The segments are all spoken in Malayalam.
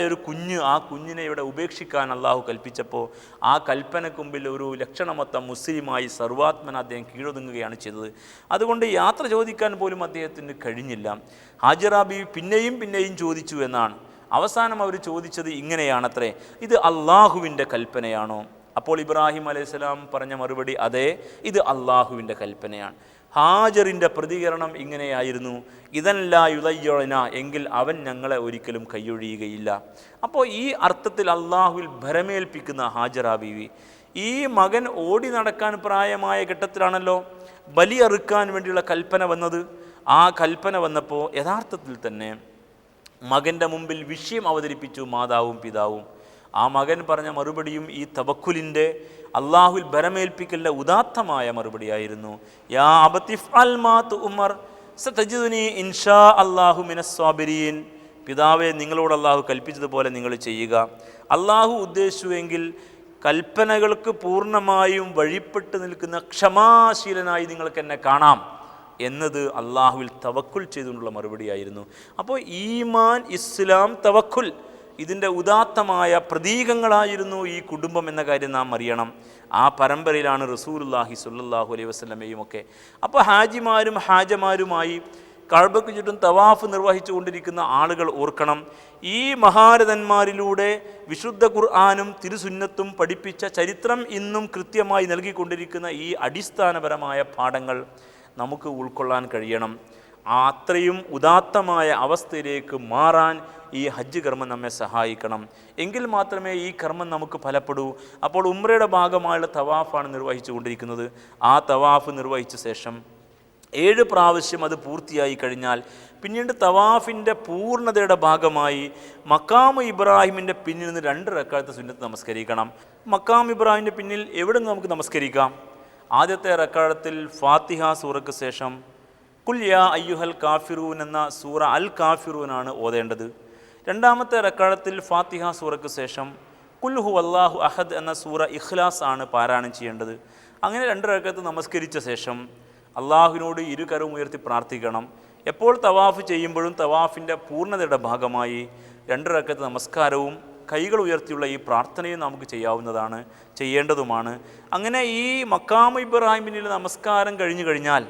ഒരു കുഞ്ഞ്, ആ കുഞ്ഞിനെ ഇവിടെ ഉപേക്ഷിക്കാൻ അള്ളാഹു കൽപ്പിച്ചപ്പോൾ ആ കൽപ്പനയ്ക്ക് മുമ്പിൽ ഒരു ലക്ഷണമൊത്ത മുസ്ലിമായി സർവാത്മന അദ്ദേഹം കീഴൊതുങ്ങുകയാണ് ചെയ്തത്. അതുകൊണ്ട് യാത്ര ചോദിക്കാൻ പോലും അദ്ദേഹത്തിന് കഴിഞ്ഞില്ല. ഹാജറ ബീവി പിന്നെയും പിന്നെയും ചോദിച്ചു എന്നാണ്. അവസാനം അവർ ചോദിച്ചത് ഇങ്ങനെയാണത്രേ, ഇത് അള്ളാഹുവിൻ്റെ കൽപ്പനയാണോ? അപ്പോൾ ഇബ്രാഹിം അലൈഹിസ്സലാം പറഞ്ഞ മറുപടി, അതെ, ഇത് അള്ളാഹുവിൻ്റെ കൽപ്പനയാണ്. ഹാജറിൻ്റെ പ്രതികരണം ഇങ്ങനെയായിരുന്നു, ഇതല്ല യുദയ്യൊഴന, എങ്കിൽ അവൻ ഞങ്ങളെ ഒരിക്കലും കൈയൊഴിയുകയില്ല. അപ്പോൾ ഈ അർത്ഥത്തിൽ അള്ളാഹുവിൽ ഭരമേൽപ്പിക്കുന്ന ഹാജറ ബീവി, ഈ മകൻ ഓടി നടക്കാൻ പ്രായമായ ഘട്ടത്തിലാണല്ലോ ബലി അറുക്കാൻ വേണ്ടിയുള്ള കൽപ്പന വന്നത്. ആ കൽപ്പന വന്നപ്പോൾ യഥാർത്ഥത്തിൽ തന്നെ മകൻ്റെ മുമ്പിൽ വിഷയം അവതരിപ്പിച്ചു മാതാവും പിതാവും. ആ മകൻ പറഞ്ഞ മറുപടിയും ഈ തവക്കുലിൻ്റെ അള്ളാഹുവിൽ ഭരമേൽപ്പിക്കലിൻ്റെ ഉദാത്തമായ മറുപടിയായിരുന്നു. യാ അബതിഫ് അൽ മാ തുഉമർ സതജിദുനി ഇൻഷാ അല്ലാഹു മിനസ് സ്വാബിരീൻ. പിതാവെ, നിങ്ങളോട് അള്ളാഹു കൽപ്പിച്ചതുപോലെ നിങ്ങൾ ചെയ്യുക. അള്ളാഹു ഉദ്ദേശിച്ചുവെങ്കിൽ കൽപ്പനകൾക്ക് പൂർണ്ണമായും വഴിപ്പെട്ട് നിൽക്കുന്ന ക്ഷമാശീലനായി നിങ്ങൾക്ക് എന്നെ കാണാം എന്നത് അള്ളാഹുവിൽ തവക്കുൽ ചെയ്തുകൊണ്ടുള്ള മറുപടിയായിരുന്നു. അപ്പോൾ ഈമാൻ, ഇസ്ലാം, തവക്കുൽ ഇതിൻ്റെ ഉദാത്തമായ പ്രതീകങ്ങളായിരുന്നു ഈ കുടുംബം എന്ന കാര്യം നാം അറിയണം. ആ പരമ്പരയിലാണ് റസൂലുള്ളാഹി സ്വല്ലല്ലാഹു അലൈഹി വസല്ലമയും ഒക്കെ. അപ്പോൾ ഹാജിമാരും ഹാജമാരുമായി കഅബയ്ക്ക് ചുറ്റും തവാഫ് നിർവഹിച്ചു കൊണ്ടിരിക്കുന്ന ആളുകൾ ഓർക്കണം, ഈ മഹാരഥന്മാരിലൂടെ വിശുദ്ധ ഖുർആനും തിരുസുന്നത്തും പഠിപ്പിച്ച ചരിത്രം ഇന്നും കൃത്യമായി നൽകിക്കൊണ്ടിരിക്കുന്ന ഈ അടിസ്ഥാനപരമായ പാഠങ്ങൾ നമുക്ക് ഉൾക്കൊള്ളാൻ കഴിയണം. അത്രയും ഉദാത്തമായ അവസ്ഥയിലേക്ക് മാറാൻ ഈ ഹജ്ജ് കർമ്മം നമ്മെ സഹായിക്കണം. എങ്കിൽ മാത്രമേ ഈ കർമ്മം നമുക്ക് ഫലപ്പെടൂ. അപ്പോൾ ഉംറയുടെ ഭാഗമായുള്ള തവാഫാണ് നിർവഹിച്ചു കൊണ്ടിരിക്കുന്നത്. ആ തവാഫ് നിർവഹിച്ച ശേഷം 7 പ്രാവശ്യം അത് പൂർത്തിയായി കഴിഞ്ഞാൽ പിന്നീട് തവാഫിൻ്റെ പൂർണ്ണതയുടെ ഭാഗമായി മക്കാമ് ഇബ്രാഹിമിൻ്റെ പിന്നിൽ നിന്ന് 2 റക്അത്ത് സുന്നത്ത് നമസ്കരിക്കണം. മക്കാമ് ഇബ്രാഹിമിൻ്റെ പിന്നിൽ എവിടെ നിന്ന് നമുക്ക് നമസ്കരിക്കാം? ആദ്യത്തെ റക്അത്തിൽ ഫാത്തിഹ സൂറയ്ക്ക് ശേഷം കുൽ യാ അയ്യുഹൽ കാഫിറൂൻ എന്ന സൂറ അൽ കാഫിറൂനാണ് ഓതേണ്ടത്. രണ്ടാമത്തെ റക്അത്തിൽ ഫാത്തിഹ സൂറയ്ക്ക് ശേഷം കുൽ ഹുവല്ലാഹു അഹദ് എന്ന സൂറ ഇഖ്ലാസ് ആണ് പാരായണം ചെയ്യേണ്ടത്. അങ്ങനെ 2 റക്അത്ത് നമസ്കരിച്ച ശേഷം അള്ളാഹുവിനോട് ഇരുകരവും ഉയർത്തി പ്രാർത്ഥിക്കണം. എപ്പോൾ തവാഫ് ചെയ്യുമ്പോഴും തവാഫിൻ്റെ പൂർണ്ണതയുടെ ഭാഗമായി 2 റക്അത്ത് നമസ്കാരവും കൈകൾ ഉയർത്തിയുള്ള ഈ പ്രാർത്ഥനയും നമുക്ക് ചെയ്യാവുന്നതാണ്, ചെയ്യേണ്ടതുമാണ്. അങ്ങനെ ഈ മക്കാമ് ഇബ്രാഹിമിൻ്റെ നമസ്കാരം കഴിഞ്ഞു കഴിഞ്ഞാൽ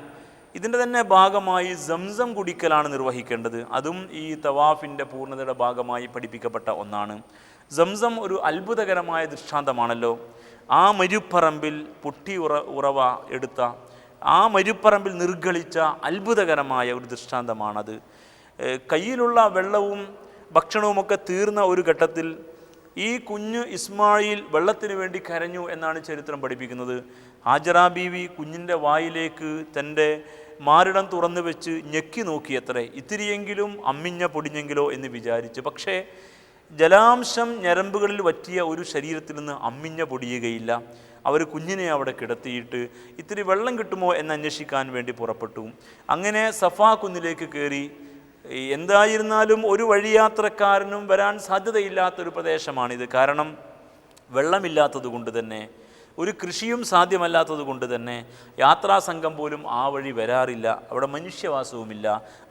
ഇതിൻ്റെ തന്നെ ഭാഗമായി സംസം കുടിക്കലാണ് നിർവഹിക്കേണ്ടത്. അതും ഈ തവാഫിൻ്റെ പൂർണ്ണതയുടെ ഭാഗമായി പഠിപ്പിക്കപ്പെട്ട ഒന്നാണ്. സംസം ഒരു അത്ഭുതകരമായ ദൃഷ്ടാന്തമാണല്ലോ. ആ മരുപ്പറമ്പിൽ പൊട്ടി ഉറവ എടുത്ത, ആ മരുപ്പറമ്പിൽ നിർഗളിച്ച അത്ഭുതകരമായ ഒരു ദൃഷ്ടാന്തമാണത്. കയ്യിലുള്ള വെള്ളവും ഭക്ഷണവുമൊക്കെ തീർന്ന ഒരു ഘട്ടത്തിൽ ഈ കുഞ്ഞ് ഇസ്മായിൽ വെള്ളത്തിന് വേണ്ടി കരഞ്ഞു എന്നാണ് ചരിത്രം പഠിപ്പിക്കുന്നത്. ഹാജറ ബീവി കുഞ്ഞിൻ്റെ വായിലേക്ക് തൻ്റെ മാറിടം തുറന്നു വെച്ച് ഞെക്കി നോക്കിയത്രേ, ഇത്തിരിയെങ്കിലും അമ്മിഞ്ഞ പൊടിഞ്ഞെങ്കിലോ എന്ന് വിചാരിച്ചു. പക്ഷേ ജലാംശം ഞരമ്പുകളിൽ വറ്റിയ ഒരു ശരീരത്തിൽ നിന്ന് അമ്മിഞ്ഞ പൊടിയുകയില്ല. അവർ കുഞ്ഞിനെ അവിടെ കിടത്തിയിട്ട് ഇത്തിരി വെള്ളം കിട്ടുമോ എന്ന് അന്വേഷിക്കാൻ വേണ്ടി പുറപ്പെട്ടു. അങ്ങനെ സഫാ കുന്നിലേക്ക് കയറി. എന്തായിരുന്നാലും ഒരു വഴിയാത്രക്കാരനും വരാൻ സാധ്യതയില്ലാത്തൊരു പ്രദേശമാണിത്. കാരണം വെള്ളമില്ലാത്തത് കൊണ്ട് തന്നെ, ഒരു കൃഷിയും സാധ്യമല്ലാത്തത് കൊണ്ട് തന്നെ യാത്രാ സംഘം പോലും ആ വഴി വരാറില്ല. അവിടെ മനുഷ്യവാസവുമില്ല.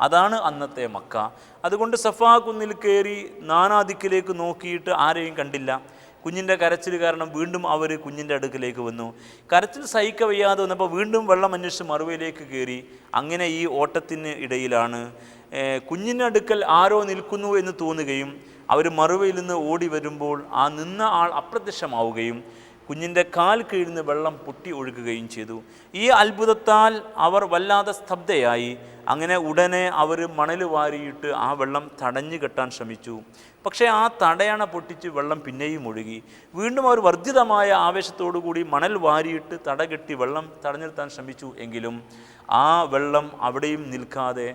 അതാണ് അന്നത്തെ മക്ക. അതുകൊണ്ട് സഫാ കുന്നിൽ കയറി നാനാദിക്കിലേക്ക് നോക്കിയിട്ട് ആരെയും കണ്ടില്ല. കുഞ്ഞിൻ്റെ കരച്ചിൽ കാരണം വീണ്ടും അവർ കുഞ്ഞിൻ്റെ അടുക്കിലേക്ക് വന്നു. കരച്ചിൽ സഹിക്ക വയ്യാതെ വന്നപ്പോൾ വീണ്ടും വെള്ളം അന്വേഷിച്ച് മറുവയിലേക്ക് കയറി. അങ്ങനെ ഈ ഓട്ടത്തിന് ഇടയിലാണ് കുഞ്ഞിൻ്റെ അടുക്കൽ ആരോ നിൽക്കുന്നു എന്ന് തോന്നുകയും അവർ മറുവയിൽ നിന്ന് ഓടി വരുമ്പോൾ ആ നിന്ന ആൾ അപ്രത്യക്ഷമാവുകയും കുഞ്ഞിൻ്റെ കാൽ കീഴ്ന്ന് വെള്ളം പൊട്ടി ഒഴുകുകയും ചെയ്തു. ഈ അത്ഭുതത്താൽ അവർ വല്ലാതെ സ്തബ്ധയായി. അങ്ങനെ ഉടനെ അവർ മണൽ വാരിയിട്ട് ആ വെള്ളം തടഞ്ഞു കെട്ടാൻ ശ്രമിച്ചു. പക്ഷേ ആ തടയണ പൊട്ടിച്ച് വെള്ളം പിന്നെയും ഒഴുകി. വീണ്ടും അവർ വർദ്ധിതമായ ആവേശത്തോടു കൂടി മണൽ വാരിയിട്ട് തടകെട്ടി വെള്ളം തടഞ്ഞു നിർത്താൻ ശ്രമിച്ചു. എങ്കിലും ആ വെള്ളം അവിടെയും നിൽക്കാതെ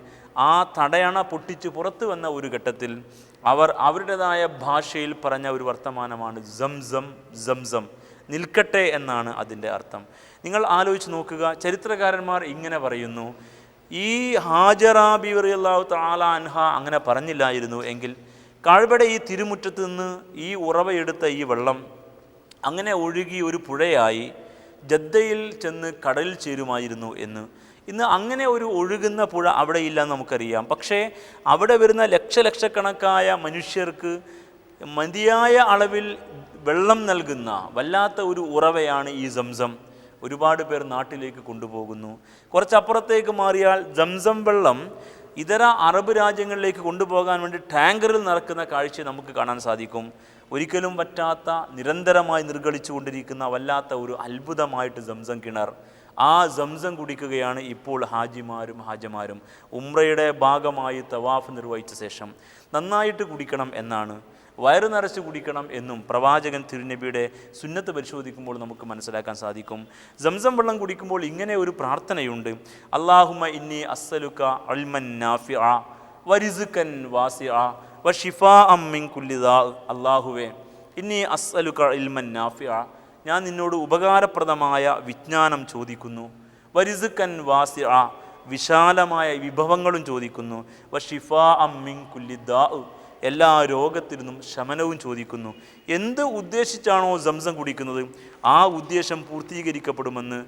ആ തടയണ പൊട്ടിച്ച് പുറത്തു വന്ന ഒരു ഘട്ടത്തിൽ അവർ അവരുടേതായ ഭാഷയിൽ പറഞ്ഞ ഒരു വർത്തമാനമാണ് സംസം സംസം, നിൽക്കട്ടെ എന്നാണ് അതിൻ്റെ അർത്ഥം. നിങ്ങൾ ആലോചിച്ച് നോക്കുക, ചരിത്രകാരന്മാർ ഇങ്ങനെ പറയുന്നു, ഈ ഹാജറ ബീവി റളിയല്ലാഹു തആല അൻഹ അങ്ങനെ പറഞ്ഞില്ലായിരുന്നു എങ്കിൽ കഅബയുടെ ഈ തിരുമുറ്റത്ത് നിന്ന് ഈ ഉറവയെടുത്ത ഈ വെള്ളം അങ്ങനെ ഒഴുകി ഒരു പുഴയായി ജദ്ദയിൽ ചെന്ന് കടലിൽ ചേരുമായിരുന്നു എന്ന്. ഇന്ന് അങ്ങനെ ഒരു ഒഴുകുന്ന പുഴ അവിടെ ഇല്ലെന്ന് നമുക്കറിയാം. പക്ഷേ അവിടെ വരുന്ന ലക്ഷക്കണക്കായ മനുഷ്യർക്ക് മതിയായ അളവിൽ വെള്ളം നൽകുന്ന വല്ലാത്ത ഒരു ഉറവയാണ് ഈ സംസം. ഒരുപാട് പേർ നാട്ടിലേക്ക് കൊണ്ടുപോകുന്നു. കുറച്ചപ്പുറത്തേക്ക് മാറിയാൽ സംസം വെള്ളം ഇതര അറബ് രാജ്യങ്ങളിലേക്ക് കൊണ്ടുപോകാൻ വേണ്ടി ടാങ്കറിൽ നിറക്കുന്ന കാഴ്ച നമുക്ക് കാണാൻ സാധിക്കും. ഒരിക്കലും പറ്റാത്ത, നിരന്തരമായി നിർഗളിച്ചു കൊണ്ടിരിക്കുന്ന വല്ലാത്ത ഒരു അത്ഭുതമായിട്ട് സംസം കിണർ. ആ സംസം കുടിക്കുകയാണ് ഇപ്പോൾ ഹാജിമാരും ഹാജമാരും. ഉംറയുടെ ഭാഗമായി തവാഫ് നിർവഹിച്ച ശേഷം നന്നായിട്ട് കുടിക്കണം എന്നാണ്, വയറു നിറച്ച് കുടിക്കണം എന്നും പ്രവാചകൻ തിരുനബിയുടെ സുന്നത്ത് പരിശോധിക്കുമ്പോൾ നമുക്ക് മനസ്സിലാക്കാൻ സാധിക്കും. സംസം വെള്ളം കുടിക്കുമ്പോൾ ഇങ്ങനെ ഒരു പ്രാർത്ഥനയുണ്ട്: അല്ലാഹുമ്മ ഇന്നി അസ്സലുക ഇൽമൻ നാഫിഅ വറിസ്കൻ വാസിഅ വശിഫാഅൻ മിൻ കുല്ലി ദാ. അല്ലാഹുവേ, ഇന്നി അസ്സലുക ഇൽമൻ നാഫിഅ, ഞാൻ നിന്നോട് ഉപകാരപ്രദമായ വിജ്ഞാനം ചോദിക്കുന്നു. വറിസ്കൻ വാസിഅ, വിശാലമായ വിഭവങ്ങളും ചോദിക്കുന്നു. വശിഫാഅൻ മിൻ കുല്ലി ദാ, എല്ലാ രോഗത്തിൽ നിന്നും ശമനവും ചോദിക്കുന്നു. എന്ത് ഉദ്ദേശിച്ചാണോ സംസം കുടിക്കുന്നത് ആ ഉദ്ദേശം പൂർത്തീകരിക്കപ്പെടുമെന്ന്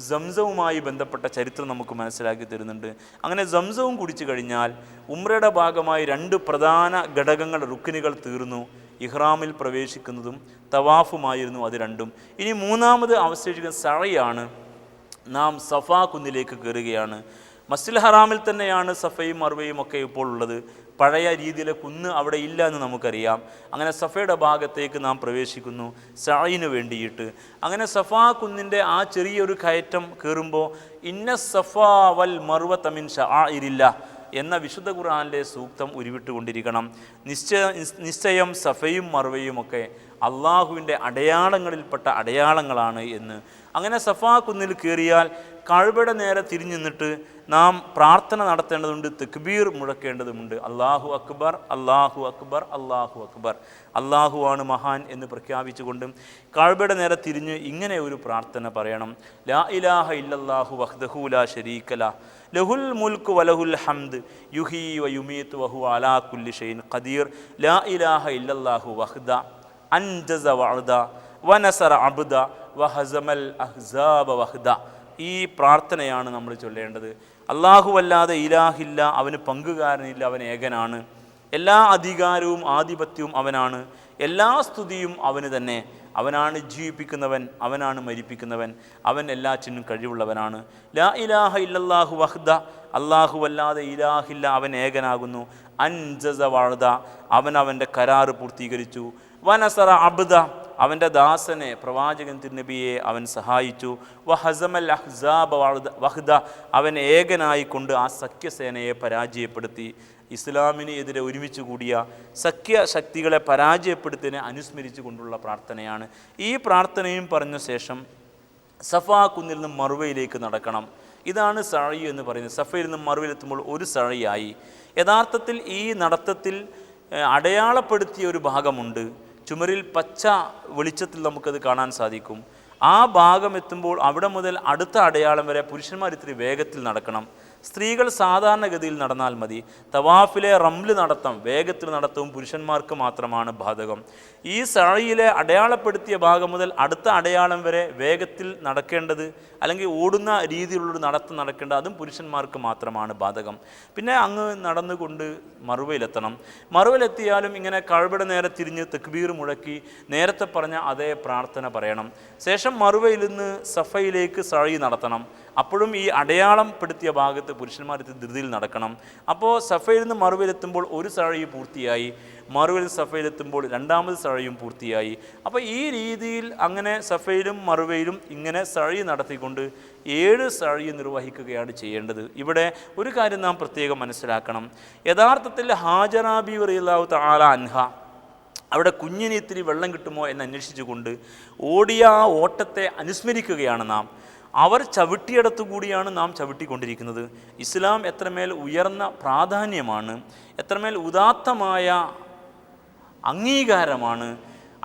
സംസവുമായി ബന്ധപ്പെട്ട ചരിത്രം നമുക്ക് മനസ്സിലാക്കി തരുന്നുണ്ട്. അങ്ങനെ സംസവും കുടിച്ചു കഴിഞ്ഞാൽ ഉംറയുടെ ഭാഗമായി 2 പ്രധാന ഘടകങ്ങൾ, റുക്നുകൾ തീർന്നു. ഇഹ്റാമിൽ പ്രവേശിക്കുന്നതും തവാഫുമായിരുന്നു അത് രണ്ടും. ഇനി മൂന്നാമത് അവശേഷിക്കുന്ന സഅയാണ്. നാം സഫാ കുന്നിലേക്ക് കയറുകയാണ്. മസ്ജിദുൽ ഹറാമിൽ തന്നെയാണ് സഫയും മർവയും ഒക്കെ ഇപ്പോൾ ഉള്ളത്. പഴയ രീതിയിലെ കുന്ന് അവിടെ ഇല്ല എന്ന് നമുക്കറിയാം. അങ്ങനെ സഫയുടെ ഭാഗത്തേക്ക് നാം പ്രവേശിക്കുന്നു സഅയിന് വേണ്ടിയിട്ട്. അങ്ങനെ സഫാ കുന്നിൻ്റെ ആ ചെറിയൊരു കയറ്റം കയറുമ്പോൾ ഇന്ന സഫാ വൽ മർവത മിൻ ശആഇരില്ലാ എന്ന വിശുദ്ധ ഖുർആനിലെ സൂക്തം ഉരുവിട്ടുകൊണ്ടിരിക്കണം. നിശ്ചയം സഫയും മർവയും ഒക്കെ അള്ളാഹുവിൻ്റെ അടയാളങ്ങളിൽപ്പെട്ട അടയാളങ്ങളാണ് എന്ന്. അങ്ങനെ സഫാ കുന്നിൽ കയറിയാൽ കഅബയുടെ നേരെ തിരിഞ്ഞു നിന്നിട്ട് നാം പ്രാർത്ഥന നടത്തേണ്ടതുണ്ട്, തക്ബീർ മുഴക്കേണ്ടതുണ്ട്. അല്ലാഹു അക്ബർ, അല്ലാഹു അക്ബർ, അല്ലാഹു അക്ബർ, അല്ലാഹുവാണ് മഹാൻ എന്ന് പ്രഖ്യാപിച്ചുകൊണ്ട് കഅബയുടെ നേരെ തിരിഞ്ഞ് ഇങ്ങനെ ഒരു പ്രാർത്ഥന പറയണം: ലാ ഇലാഹ ഇല്ലല്ലാഹു വഹ്ദഹു ലാ ശരീക ലഹു ലഹുൽ മുൽക്കു വലഹുൽ ഹംദ് യുഹീ വയുമീതു വഹുവ അലാ കുല്ലി ഷൈഇൻ ഖദീർ ലാ ഇലാഹ ഇല്ലല്ലാഹു വഹ്ദ അൻജസ വഅദ വനസറ അബ്ദ വഹസമൽ അഹ്സാബ വഹ്ദ. ഈ പ്രാർത്ഥനയാണ് നമ്മൾ ചൊല്ലേണ്ടത്. അല്ലാഹുവല്ലാതെ ഇലാഹില്ല, അവന് പങ്കുകാരനില്ല, അവൻ ഏകനാണ്. എല്ലാ അധികാരവും ആധിപത്യവും അവനാണ്, എല്ലാ സ്തുതിയും അവന് തന്നെ. അവനാണ് ജീവിപ്പിക്കുന്നവൻ, അവനാണ് മരിപ്പിക്കുന്നവൻ, അവൻ എല്ലാറ്റിനും കഴിവുള്ളവനാണ്. ലാ ഇലാഹ ഇല്ലല്ലാഹു വഹ്ദ, അല്ലാഹുവല്ലാതെ ഇലാഹില്ല, അവൻ ഏകനാകുന്നു. അൻജസ വഅദ, അവൻ അവൻ്റെ കരാറ് പൂർത്തീകരിച്ചു. വനസറ അബ്ദ, അവൻ്റെ ദാസനെ പ്രവാചകൻ തിരുനബിയെ അവൻ സഹായിച്ചു. വഹസമൽ അഹ്സാബ വഹ്ദ, അവൻ ഏകനായിക്കൊണ്ട് ആ സഖ്യസേനയെ പരാജയപ്പെടുത്തി. ഇസ്ലാമിന് എതിരെ ഒരുമിച്ച് കൂടിയ സഖ്യശക്തികളെ പരാജയപ്പെടുത്തിനെ അനുസ്മരിച്ചു കൊണ്ടുള്ള പ്രാർത്ഥനയാണ്. ഈ പ്രാർത്ഥനയും പറഞ്ഞ ശേഷം സഫാ കുന്നിൽ നിന്നും മർവയിലേക്ക് നടക്കണം. ഇതാണ് സഅയ് എന്ന് പറയുന്നത്. സഫയിൽ നിന്നും മർവയിലെത്തുമ്പോൾ ഒരു സഅയായി. യഥാർത്ഥത്തിൽ ഈ നടത്തത്തിൽ അടയാളപ്പെടുത്തിയ ഒരു ഭാഗമുണ്ട്. ചുമരിൽ പച്ച വെളിച്ചത്തിൽ നമുക്കത് കാണാൻ സാധിക്കും. ആ ഭാഗം എത്തുമ്പോൾ അവിടെ മുതൽ അടുത്ത അടയാളം വരെ പുരുഷന്മാർ ഇത്തിരി വേഗത്തിൽ നടക്കണം. സ്ത്രീകൾ സാധാരണഗതിയിൽ നടന്നാൽ മതി. തവാഫിലെ റംല് നടത്തം, വേഗത്തിൽ നടത്തവും പുരുഷന്മാർക്ക് മാത്രമാണ് ബാധകം. ഈ സഅയിലെ അടയാളപ്പെടുത്തിയ ഭാഗം മുതൽ അടുത്ത അടയാളം വരെ വേഗത്തിൽ നടക്കേണ്ടത്, അല്ലെങ്കിൽ ഓടുന്ന രീതിയിലുള്ളൊരു നടത്തം നടക്കേണ്ടത്, അതും പുരുഷന്മാർക്ക് മാത്രമാണ് ബാധകം. പിന്നെ അങ്ങ് നടന്നുകൊണ്ട് മറുവയിലെത്തണം. മറുവയിലെത്തിയാലും ഇങ്ങനെ കഅബയുടെ നേരെ തിരിഞ്ഞ് തക്ബീർ മുഴക്കി നേരത്തെ പറഞ്ഞ അതേ പ്രാർത്ഥന പറയണം. ശേഷം മറുവയിൽ നിന്ന് സഫയിലേക്ക് സഅയ് നടത്തണം. അപ്പോഴും ഈ അടയാളം പെടുത്തിയ ഭാഗത്ത് പുരുഷന്മാർ ധൃതിയിൽ നടക്കണം. അപ്പോൾ സഫയിൽ നിന്ന് മറുവയിലെത്തുമ്പോൾ ഒരു സഅയ് പൂർത്തിയായി, മറുവയിൽ സഫയിലെത്തുമ്പോൾ രണ്ടാമത് സഅയും പൂർത്തിയായി. അപ്പോൾ ഈ രീതിയിൽ അങ്ങനെ സഫയിലും മറുവയിലും ഇങ്ങനെ സഅയ് നടത്തിക്കൊണ്ട് 7 സഅയ് നിർവഹിക്കുകയാണ് ചെയ്യേണ്ടത്. ഇവിടെ ഒരു കാര്യം നാം പ്രത്യേകം മനസ്സിലാക്കണം. യഥാർത്ഥത്തിൽ ഹാജറ ബീവി റളിയല്ലാഹു തആല അൻഹ അവിടെ കുഞ്ഞിന് ഇത്തിരി വെള്ളം കിട്ടുമോ എന്ന് അന്വേഷിച്ചുകൊണ്ട് ഓടിയ ആ ഓട്ടത്തെ അനുസ്മരിക്കുകയാണ് നാം. അവർ ചവിട്ടിയിടത്തു കൂടിയാണ് നാം ചവിട്ടിക്കൊണ്ടിരിക്കുന്നത്. ഇസ്ലാം എത്രമേൽ ഉയർന്ന പ്രാധാന്യമാണ്, എത്രമേൽ ഉദാത്തമായ അംഗീകാരമാണ്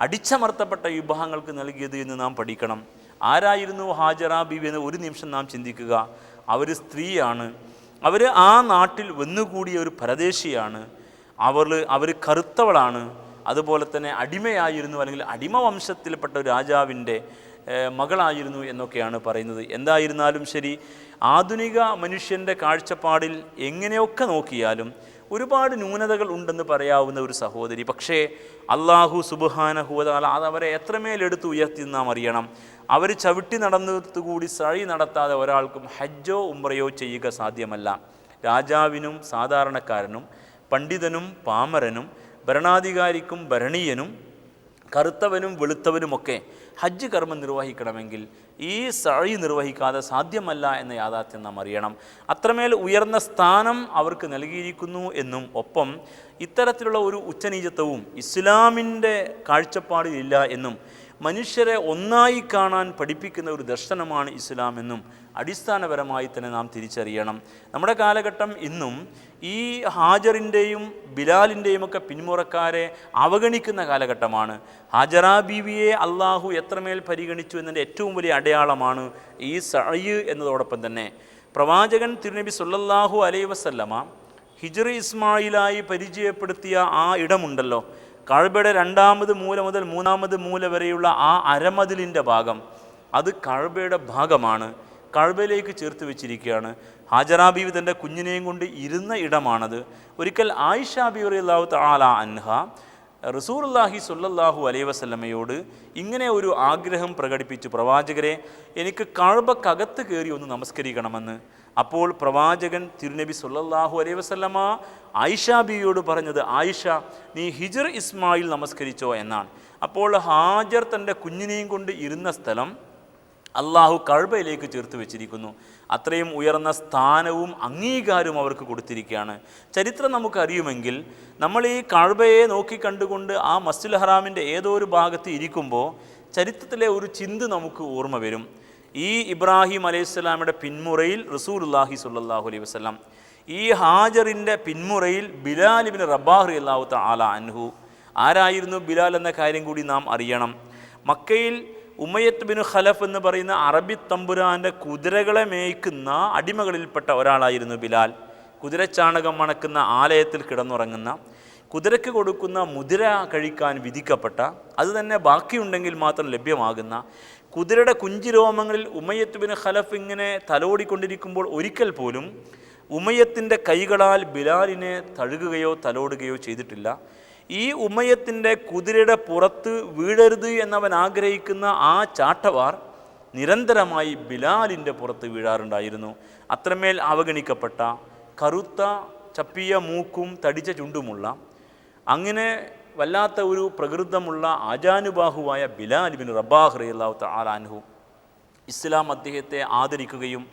അടിച്ചമർത്തപ്പെട്ട വിഭാഗങ്ങൾക്ക് നൽകിയത് എന്ന് നാം പഠിക്കണം. ആരായിരുന്നു ഹാജറ ബീവി എന്ന് ഒരു നിമിഷം നാം ചിന്തിക്കുക. അവർ സ്ത്രീയാണ്, അവർ ആ നാട്ടിൽ വന്നുകൂടിയ ഒരു പരദേശിയാണ്, അവർ കറുത്തവളാണ്, അതുപോലെ തന്നെ അടിമയായിരുന്നു, അല്ലെങ്കിൽ അടിമ വംശത്തിൽപ്പെട്ട ഒരു രാജാവിൻ്റെ മകളായിരുന്നു എന്നൊക്കെയാണ് പറയുന്നത്. എന്തായിരുന്നാലും ശരി, ആധുനിക മനുഷ്യൻ്റെ കാഴ്ചപ്പാടിൽ എങ്ങനെയൊക്കെ നോക്കിയാലും ഒരുപാട് ന്യൂനതകൾ ഉണ്ടെന്ന് പറയാവുന്ന ഒരു സഹോദരി. പക്ഷേ അള്ളാഹു സുബ്ഹാനഹു വ തആല അതവരെ എത്രമേൽ എടുത്ത് ഉയർത്തി നാം അറിയണം. അവർ ചവിട്ടി നടന്നതുകൂടി സഴി നടത്താതെ ഒരാൾക്കും ഹജ്ജോ ഉംറയോ ചെയ്യുക സാധ്യമല്ല. രാജാവിനും സാധാരണക്കാരനും, പണ്ഡിതനും പാമരനും, ഭരണാധികാരിക്കും ഭരണീയനും, കറുത്തവനും വെളുത്തവനുമൊക്കെ ഹജ്ജ് കർമ്മം നിർവഹിക്കണമെങ്കിൽ ഈ സഅി നിർവഹിക്കാതെ സാധ്യമല്ല എന്ന യാഥാർത്ഥ്യം നാം അറിയണം. അത്രമേൽ ഉയർന്ന സ്ഥാനം അവർക്ക് നൽകിയിരിക്കുന്നു എന്നും ഒപ്പം ഇത്തരത്തിലുള്ള ഒരു ഉച്ചനീചത്വവും ഇസ്ലാമിൻ്റെ കാഴ്ചപ്പാടിലില്ല എന്നും മനുഷ്യരെ ഒന്നായി കാണാൻ പഠിപ്പിക്കുന്ന ഒരു ദർശനമാണ് ഇസ്ലാം എന്നും അടിസ്ഥാനപരമായി തന്നെ നാം തിരിച്ചറിയണം. നമ്മുടെ കാലഘട്ടം ഇന്നും ഈ ഹാജറിൻ്റെയും ബിലാലിൻ്റെയും ഒക്കെ പിന്മുറക്കാരെ അവഗണിക്കുന്ന കാലഘട്ടമാണ്. ഹാജറ ബീവിയെ അള്ളാഹു എത്രമേൽ പരിഗണിച്ചു എന്നതിൻ്റെ ഏറ്റവും വലിയ അടയാളമാണ് ഈ സഅയ് എന്നതോടൊപ്പം തന്നെ പ്രവാചകൻ തിരുനബി സല്ലല്ലാഹു അലൈഹി വസല്ലമ ഹിജ്ർ ഇസ്മായിലായി പരിചയപ്പെടുത്തിയ ആ ഇടമുണ്ടല്ലോ, കഅബയുടെ 2ാമത് മൂല മുതൽ 3ാമത് മൂല വരെയുള്ള ആ അരമതിലിൻ്റെ ഭാഗം, അത് കഅബയുടെ ഭാഗമാണ്. കഅബയിലേക്ക് ചേർത്ത് വെച്ചിരിക്കുകയാണ്. ഹാജറ ബീവി തൻ്റെ കുഞ്ഞിനെയും കൊണ്ട് ഇരുന്ന ഇടമാണത്. ഒരിക്കൽ ആയിഷ ബീവി റളിയല്ലാഹു തആല അൻഹ റസൂലുള്ളാഹി സ്വല്ലല്ലാഹു അലൈഹി വസല്ലമയോട് ഇങ്ങനെ ഒരു ആഗ്രഹം പ്രകടിപ്പിച്ചു, പ്രവാചകരെ എനിക്ക് കഅബക്കകത്ത് കയറി ഒന്ന് നമസ്കരിക്കണമെന്ന്. അപ്പോൾ പ്രവാചകൻ തിരുനബി സ്വല്ലല്ലാഹു അലൈഹി വസല്ലമ ആയിഷ ബീവിയോട് പറഞ്ഞത്, ആയിഷ നീ ഹിജ്ർ ഇസ്മായിൽ നമസ്കരിച്ചോ എന്നാണ്. അപ്പോൾ ഹാജർ തൻ്റെ കുഞ്ഞിനെയും കൊണ്ട് ഇരുന്ന സ്ഥലം അള്ളാഹു കഅബയിലേക്ക് ചേർത്ത് വെച്ചിരിക്കുന്നു. അത്രയും ഉയർന്ന സ്ഥാനവും അംഗീകാരവും അവർക്ക് കൊടുത്തിരിക്കുകയാണ്. ചരിത്രം നമുക്കറിയുമെങ്കിൽ നമ്മൾ ഈ കഅബയെ നോക്കിക്കണ്ടുകൊണ്ട് ആ മസ്ജിദുൽ ഹറാമിൻ്റെ ഏതോ ഒരു ഭാഗത്ത് ഇരിക്കുമ്പോൾ ചരിത്രത്തിലെ ഒരു ചിന്ത നമുക്ക് ഓർമ്മ വരും. ഈ ഇബ്രാഹിം അലൈഹിസ്സലാമിയുടെ പിന്മുറയിൽ റസൂലുള്ളാഹി സ്വല്ലല്ലാഹു അലൈഹി വസല്ലം, ഈ ഹാജറിൻ്റെ പിന്മുറയിൽ ബിലാൽ ഇബ്നു റബാഹ് റളിയല്ലാഹു തആല അൻഹു. ആരായിരുന്നു ബിലാൽ എന്ന കാര്യം കൂടി നാം അറിയണം. മക്കയിൽ ഉമയ്യത്ത് ബിൻ ഖലഫ് എന്ന് പറയുന്ന അറബി തമ്പുരാൻ്റെ കുതിരകളെ മേയ്ക്കുന്ന അടിമകളിൽപ്പെട്ട ഒരാളായിരുന്നു ബിലാൽ. കുതിരച്ചാണകം മണക്കുന്ന ആലയത്തിൽ കിടന്നുറങ്ങുന്ന, കുതിരയ്ക്ക് കൊടുക്കുന്ന മുതിര കഴിക്കാൻ വിധിക്കപ്പെട്ട, അത് തന്നെ ബാക്കിയുണ്ടെങ്കിൽ മാത്രം ലഭ്യമാകുന്ന, കുതിരയുടെ കുഞ്ചിരോമങ്ങളിൽ ഉമയ്യത്ത് ബിൻ ഖലഫ് ഇങ്ങനെ തലോടിക്കൊണ്ടിരിക്കുമ്പോൾ ഒരിക്കൽ പോലും ഉമയ്യത്തിൻ്റെ കൈകളാൽ ബിലാലിനെ തഴുകുകയോ തലോടുകയോ ചെയ്തിട്ടില്ല. ഈ ഉമയ്യത്തിൻ്റെ കുതിരയുടെ പുറത്ത് വീഴരുത് എന്നവൻ ആഗ്രഹിക്കുന്ന ആ ചാട്ടവാർ നിരന്തരമായി ബിലാലിൻ്റെ പുറത്ത് വീഴാറുണ്ടായിരുന്നു. അത്രമേൽ അവഗണിക്കപ്പെട്ട, കറുത്ത ചപ്പിയ മൂക്കും തടിച്ച ചുണ്ടുമുള്ള, അങ്ങനെ വല്ലാത്ത ഒരു പ്രകൃതമുള്ള ആജാനുബാഹുവായ ബിലാൽ ഇബ്നു റബാഹ് റളിയല്ലാഹു തആല അൻഹു. ഇസ്ലാം അദ്ദേഹത്തെ ആദരിക്കുകയും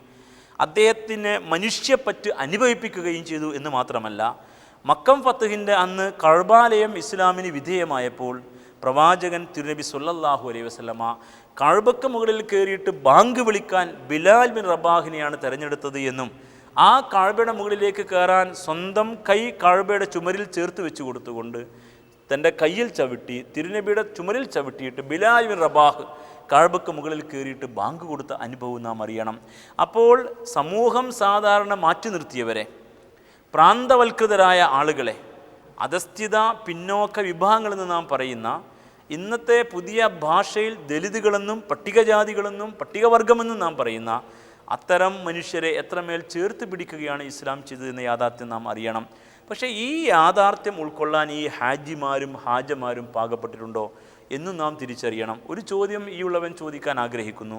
അദ്ദേഹത്തിന് മനുഷ്യപ്പറ്റ് അനുഭവിപ്പിക്കുകയും ചെയ്തു എന്ന് മാത്രമല്ല, മക്കം ഫത്ഹിൻ്റെ അന്ന് കഅബാലയം ഇസ്ലാമിന് വിധേയമായപ്പോൾ പ്രവാചകൻ തിരുനബി സല്ലല്ലാഹു അലൈഹി വസല്ലമ കഅബക്ക് മുകളിൽ കയറിയിട്ട് ബാങ്ക് വിളിക്കാൻ ബിലാൽ ബിൻ റബാഹിനെയാണ് തിരഞ്ഞെടുത്തത് എന്നും ആ കഅബയുടെ മുകളിലേക്ക് കയറാൻ സ്വന്തം കൈ കഅബയുടെ ചുമരിൽ ചേർത്ത് വെച്ച് കൊടുത്തുകൊണ്ട് തൻ്റെ കയ്യിൽ ചവിട്ടി തിരുനബിയുടെ ചുമരിൽ ചവിട്ടിയിട്ട് ബിലാൽ ബിൻ റബാഹ് കഅബക്ക് മുകളിൽ കയറിയിട്ട് ബാങ്ക് കൊടുത്ത അനുഭവം നാം അറിയണം. അപ്പോൾ സമൂഹം സാധാരണ മാറ്റി നിർത്തിയവരെ, പ്രാന്തവൽകൃതരായ ആളുകളെ, അധസ്ഥിത പിന്നോക്ക വിഭാഗങ്ങളെന്ന് നാം പറയുന്ന, ഇന്നത്തെ പുതിയ ഭാഷയിൽ ദലിതുകളെന്നും പട്ടികജാതികളെന്നും പട്ടികവർഗമെന്നും നാം പറയുന്ന അത്തരം മനുഷ്യരെ എത്രമേൽ ചേർത്ത് പിടിക്കുകയാണ് ഇസ്ലാം ചെയ്തതെന്ന യാഥാർത്ഥ്യം നാം അറിയണം. പക്ഷേ ഈ യാഥാർത്ഥ്യം ഉൾക്കൊള്ളാൻ ഈ ഹാജിമാരും ഹാജമാരും പാകപ്പെട്ടിട്ടുണ്ടോ എന്നും നാം തിരിച്ചറിയണം. ഒരു ചോദ്യം ഈ ഉള്ളവൻ ചോദിക്കാൻ ആഗ്രഹിക്കുന്നു.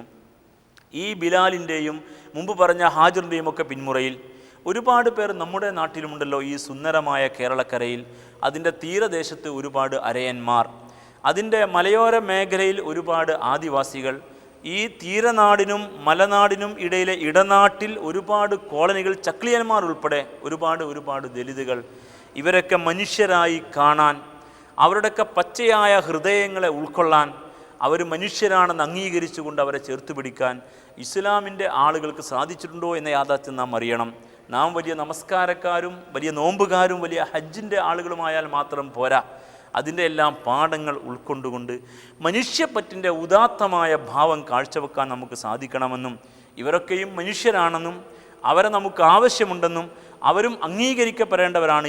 ഈ ബിലാലിൻ്റെയും മുമ്പ് പറഞ്ഞ ഹാജറിൻ്റെയും ഒക്കെ പിന്മുറയിൽ ഒരുപാട് പേർ നമ്മുടെ നാട്ടിലുമുണ്ടല്ലോ. ഈ സുന്ദരമായ കേരളക്കരയിൽ, അതിൻ്റെ തീരദേശത്ത് ഒരുപാട് അരയന്മാർ, അതിൻ്റെ മലയോര മേഖലയിൽ ഒരുപാട് ആദിവാസികൾ, ഈ തീരനാടിനും മലനാടിനും ഇടയിലെ ഇടനാട്ടിൽ ഒരുപാട് കോളനികൾ, ചക്ലിയന്മാർ ഉൾപ്പെടെ ഒരുപാട് ദലിതുകൾ. ഇവരൊക്കെ മനുഷ്യരായി കാണാൻ, അവരുടെയൊക്കെ പച്ചയായ ഹൃദയങ്ങളെ ഉൾക്കൊള്ളാൻ, അവർ മനുഷ്യരാണെന്ന് അംഗീകരിച്ചുകൊണ്ട് അവരെ ചേർത്ത് പിടിക്കാൻ ഇസ്ലാമിൻ്റെ ആളുകൾക്ക് സാധിച്ചിട്ടുണ്ടോ എന്ന യാഥാർത്ഥ്യം നാം അറിയണം. നാം വലിയ നമസ്കാരക്കാരും വലിയ നോമ്പുകാരും വലിയ ഹജ്ജിൻ്റെ ആളുകളുമായാൽ മാത്രം പോരാ. അതിൻ്റെ എല്ലാം പാഠങ്ങൾ ഉൾക്കൊണ്ടുകൊണ്ട് മനുഷ്യപ്പറ്റിൻ്റെ ഉദാത്തമായ ഭാവം കാഴ്ചവെക്കാൻ നമുക്ക് സാധിക്കണമെന്നും ഇവരൊക്കെയും മനുഷ്യരാണെന്നും അവരെ നമുക്ക് ആവശ്യമുണ്ടെന്നും അവരും അംഗീകരിക്കപ്പെടേണ്ടവരാണ്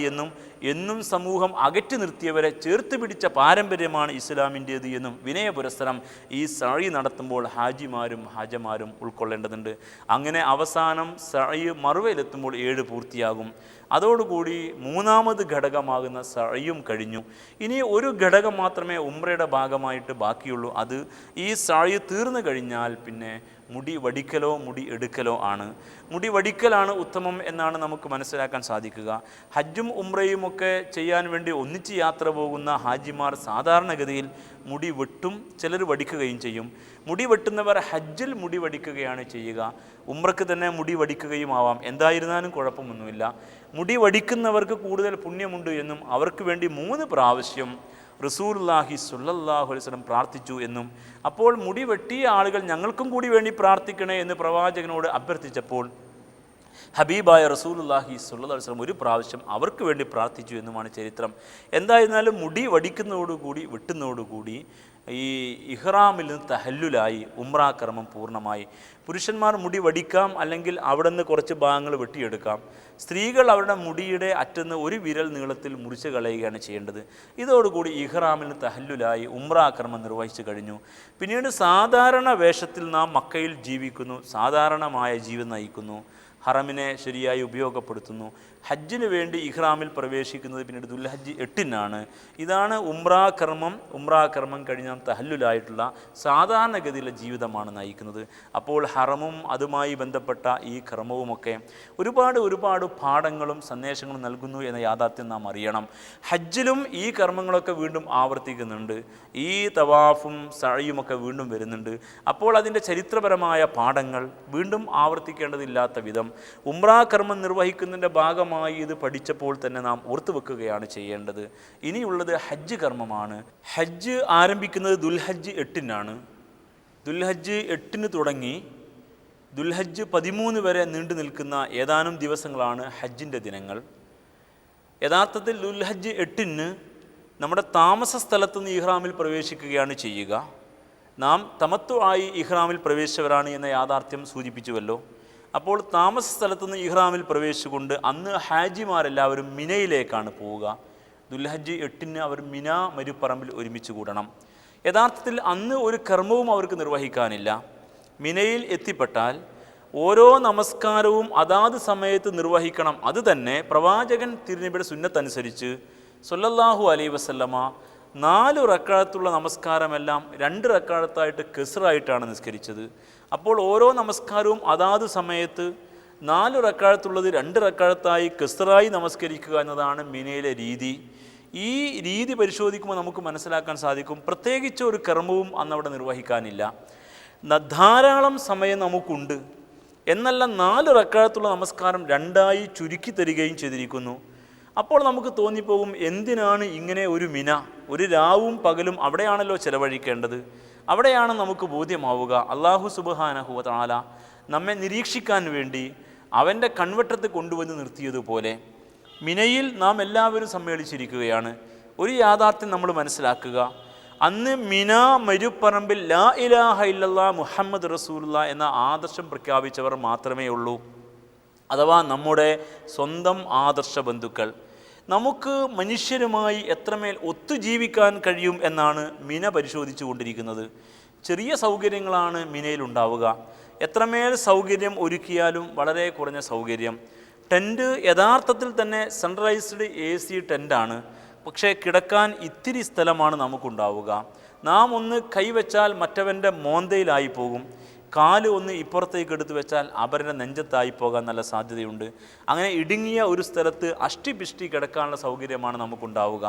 എന്നും സമൂഹം അകറ്റി നിർത്തിയവരെ ചേർത്ത് പിടിച്ച പാരമ്പര്യമാണ് ഇസ്ലാമിൻ്റേത് എന്നും വിനയപുരസ്സരം ഈ സഅയ് നടത്തുമ്പോൾ ഹാജിമാരും ഹാജമാരും ഉൾക്കൊള്ളേണ്ടതുണ്ട്. അങ്ങനെ അവസാനം സഅയ് മറുവയിലെത്തുമ്പോൾ 7 പൂർത്തിയാകും. അതോടുകൂടി മൂന്നാമത് ഘടകമാകുന്ന സഅയും കഴിഞ്ഞു. ഇനി ഒരു ഘടകം മാത്രമേ ഉംറയുടെ ഭാഗമായിട്ട് ബാക്കിയുള്ളൂ. അത് ഈ സഅയ് തീർന്നു കഴിഞ്ഞാൽ പിന്നെ മുടി വടിക്കലോ മുടി എടുക്കലോ ആണ്. മുടി വടിക്കലാണ് ഉത്തമം എന്നാണ് നമുക്ക് മനസ്സിലാക്കാൻ സാധിക്കുക. ഹജ്ജും ഉംറയും ഒക്കെ ചെയ്യാൻ വേണ്ടി ഒന്നിച്ച് യാത്ര പോകുന്ന ഹാജിമാർ സാധാരണഗതിയിൽ മുടി വെട്ടും, ചിലർ വടിക്കുകയും ചെയ്യും. മുടി വെട്ടുന്നവർ ഹജ്ജിൽ മുടി വടിക്കുകയാണ് ചെയ്യുക. ഉംറയ്ക്ക് തന്നെ മുടി വടിക്കുകയും ആവാം. എന്തായിരുന്നാലും കുഴപ്പമൊന്നുമില്ല. മുടി വടിക്കുന്നവർക്ക് കൂടുതൽ പുണ്യമുണ്ട് എന്നും അവർക്ക് വേണ്ടി 3 പ്രാവശ്യം റസൂലുള്ളാഹി സ്വല്ലല്ലാഹു അലൈഹി വസല്ലം പ്രാർത്ഥിച്ചു എന്നും, അപ്പോൾ മുടി വെട്ടിയ ആളുകൾ ഞങ്ങൾക്കും കൂടി വേണ്ടി പ്രാർത്ഥിക്കണേ എന്ന് പ്രവാചകനോട് അഭ്യർത്ഥിച്ചപ്പോൾ ഹബീബായ റസൂലുള്ളാഹി സ്വല്ലല്ലാഹു അലൈഹി വസല്ലം 1 പ്രാവശ്യം അവർക്ക് വേണ്ടി പ്രാർത്ഥിച്ചു എന്നുമാണ് ചരിത്രം. എന്തായിരുന്നാലും മുടി വടിക്കുന്നതോടുകൂടി വെട്ടുന്നതോടുകൂടി ഈ ഇഹ്റാമിൽ നിന്ന് തഹല്ലുലായി ഉംറാ കർമ്മം പൂർണ്ണമായി. പുരുഷന്മാർ മുടി വടിക്കാം, അല്ലെങ്കിൽ അവിടെ നിന്ന് കുറച്ച് ഭാഗങ്ങൾ വെട്ടിയെടുക്കാം. സ്ത്രീകൾ അവരുടെ മുടിയുടെ അറ്റന്ന് 1 വിരൽ നീളത്തിൽ മുറിച്ച് കളയുകയാണ് ചെയ്യേണ്ടത്. ഇതോടുകൂടി ഇഹ്റാമിൽ നിന്ന് തഹല്ലുലായി ഉംറാ കർമ്മം നിർവഹിച്ചു കഴിഞ്ഞു. പിന്നീട് സാധാരണ വേഷത്തിൽ നാം മക്കയിൽ ജീവിക്കുന്നു, സാധാരണമായ ജീവിതം നയിക്കുന്നു, ഹറമിനെ ശരിയായി ഉപയോഗപ്പെടുത്തുന്നു. ഹജ്ജിന് വേണ്ടി ഇഹ്റാമിൽ പ്രവേശിക്കുന്നത് പിന്നീട് ദുൽഹജ്ജ് 8-നാണ്. ഇതാണ് ഉംറാ കർമ്മം കഴിഞ്ഞ തഹല്ലുലായിട്ടുള്ള സാധാരണഗതിയിലുള്ള ജീവിതമാണ് നയിക്കുന്നത്. അപ്പോൾ ഹറമും അതുമായി ബന്ധപ്പെട്ട ഈ കർമ്മവുമൊക്കെ ഒരുപാട് പാഠങ്ങളും സന്ദേശങ്ങളും നൽകുന്നു എന്ന യാഥാർത്ഥ്യം നാം അറിയണം. ഹജ്ജിലും ഈ കർമ്മങ്ങളൊക്കെ വീണ്ടും ആവർത്തിക്കുന്നുണ്ട്. ഈ തവാഫും സഅയുമൊക്കെ വീണ്ടും വരുന്നുണ്ട്. അപ്പോൾ അതിൻ്റെ ചരിത്രപരമായ പാഠങ്ങൾ വീണ്ടും ആവർത്തിക്കേണ്ടതില്ലാത്ത വിധം ഉംറാ കർമ്മം നിർവഹിക്കുന്നതിൻ്റെ ഭാഗമായി ഇത് പഠിച്ചപ്പോൾ തന്നെ നാം ഓർത്തു വെക്കുകയാണ് ചെയ്യേണ്ടത്. ഇനിയുള്ളത് ഹജ്ജ് കർമ്മമാണ്. ഹജ്ജ് ആരംഭിക്കുന്നത് ദുൽഹജ്ജ് 8-നാണ്. ദുൽഹജ്ജ് 8-ന് തുടങ്ങി ദുൽഹജ്ജ് 13 വരെ നീണ്ടു നിൽക്കുന്ന ഏതാനും ദിവസങ്ങളാണ് ഹജ്ജിൻ്റെ ദിനങ്ങൾ. യഥാർത്ഥത്തിൽ ദുൽഹജ്ജ് 8-ന് നമ്മുടെ താമസ സ്ഥലത്തുനിന്ന് ഇഹ്റാമിൽ പ്രവേശിക്കുകയാണ് ചെയ്യുക. നാം തമത്തു ആയി ഇഹ്റാമിൽ പ്രവേശിച്ചവരാണ് എന്ന യാഥാർത്ഥ്യം സൂചിപ്പിച്ചുവല്ലോ. അപ്പോൾ താമസ സ്ഥലത്തുനിന്ന് ഇഹ്റാമിൽ പ്രവേശിച്ചുകൊണ്ട് അന്ന് ഹാജിമാരെല്ലാവരും മിനയിലേക്കാണ് പോവുക. ദുൽഹജ്ജ് 8-ന് അവർ മിന മരുപ്പറമ്പിൽ ഒരുമിച്ച് കൂടണം. യഥാർത്ഥത്തിൽ അന്ന് ഒരു കർമ്മവും അവർക്ക് നിർവഹിക്കാനില്ല. മിനയിൽ എത്തിപ്പെട്ടാൽ ഓരോ നമസ്കാരവും അതാത് സമയത്ത് നിർവഹിക്കണം. അത് തന്നെ പ്രവാചകൻ തിരുനബിയുടെ സുന്നത്തനുസരിച്ച് സ്വല്ലല്ലാഹു അലൈഹി വസല്ലമ 4 റക്അത്തുള്ള നമസ്കാരമെല്ലാം 2 റക്അത്തായിട്ട് കസ്റായിട്ടാണ് നിസ്കരിച്ചത്. അപ്പോൾ ഓരോ നമസ്കാരവും അതാത് സമയത്ത് 4 റക്അത്തുള്ളത് 2 റക്അത്തായി കസ്റായി നമസ്കരിക്കുക എന്നതാണ് മിനയിലെ രീതി. ഈ രീതി പരിശോധിക്കുമ്പോൾ നമുക്ക് മനസ്സിലാക്കാൻ സാധിക്കും, പ്രത്യേകിച്ച് ഒരു കർമ്മവും അന്നവിടെ നിർവഹിക്കാനില്ല. ധാരാളം സമയം നമുക്കുണ്ട്. എന്നല്ല 4 റക്അത്തുള്ള നമസ്കാരം 2ആയി ചുരുക്കി തരികയും ചെയ്തിരിക്കുന്നു. അപ്പോൾ നമുക്ക് തോന്നിപ്പോകും, എന്തിനാണ് ഇങ്ങനെ ഒരു മിന, ഒരു രാവും പകലും അവിടെയാണല്ലോ ചെലവഴിക്കേണ്ടത്. അവിടെയാണ് നമുക്ക് ബോധ്യമാവുക അല്ലാഹു സുബ്ഹാനഹു വ തആല നമ്മെ നിരീക്ഷിക്കാൻ വേണ്ടി അവൻ്റെ കൺവെട്ടത്ത് കൊണ്ടുവന്ന് നിർത്തിയതുപോലെ മിനയിൽ നാം എല്ലാവരും സമ്മേളിച്ചിരിക്കുകയാണ്. ഒരു യാഥാർത്ഥ്യം നമ്മൾ മനസ്സിലാക്കുക, അന്ന് മിന മരുപ്പറമ്പിൽ ലാ ഇലാഹ ഇല്ലല്ലാഹ് മുഹമ്മദ് റസൂലുള്ളാഹ് എന്ന ആദർശം പ്രഖ്യാപിച്ചവർ മാത്രമേ ഉള്ളൂ. അഥവാ നമ്മുടെ സ്വന്തം ആദർശ ബന്ധുക്കൾ. നമുക്ക് മനുഷ്യരുമായി എത്രമേൽ ഒത്തുജീവിക്കാൻ കഴിയും എന്നാണ് മിന പരിശോധിച്ചു കൊണ്ടിരിക്കുന്നത്. ചെറിയ സൗകര്യങ്ങളാണ് മിനയിലുണ്ടാവുക. എത്രമേൽ സൗകര്യം ഒരുക്കിയാലും വളരെ കുറഞ്ഞ സൗകര്യം. ടെൻറ്റ് യഥാർത്ഥത്തിൽ തന്നെ സെൻട്രലൈസ്ഡ് AC ടെൻ്റാണ്. പക്ഷേ കിടക്കാൻ ഇത്തിരി സ്ഥലമാണ് നമുക്കുണ്ടാവുക. നാം ഒന്ന് കൈവച്ചാൽ മറ്റവൻ്റെ മോന്തയിലായി പോകും. കാല് ഒന്ന് ഇപ്പുറത്തേക്ക് എടുത്തു വെച്ചാൽ അവരുടെ നെഞ്ചത്തായി പോകാൻ നല്ല സാധ്യതയുണ്ട്. അങ്ങനെ ഇടുങ്ങിയ ഒരു സ്ഥലത്ത് അഷ്ടിപിഷ്ടി കിടക്കാനുള്ള സൗകര്യമാണ് നമുക്കുണ്ടാവുക.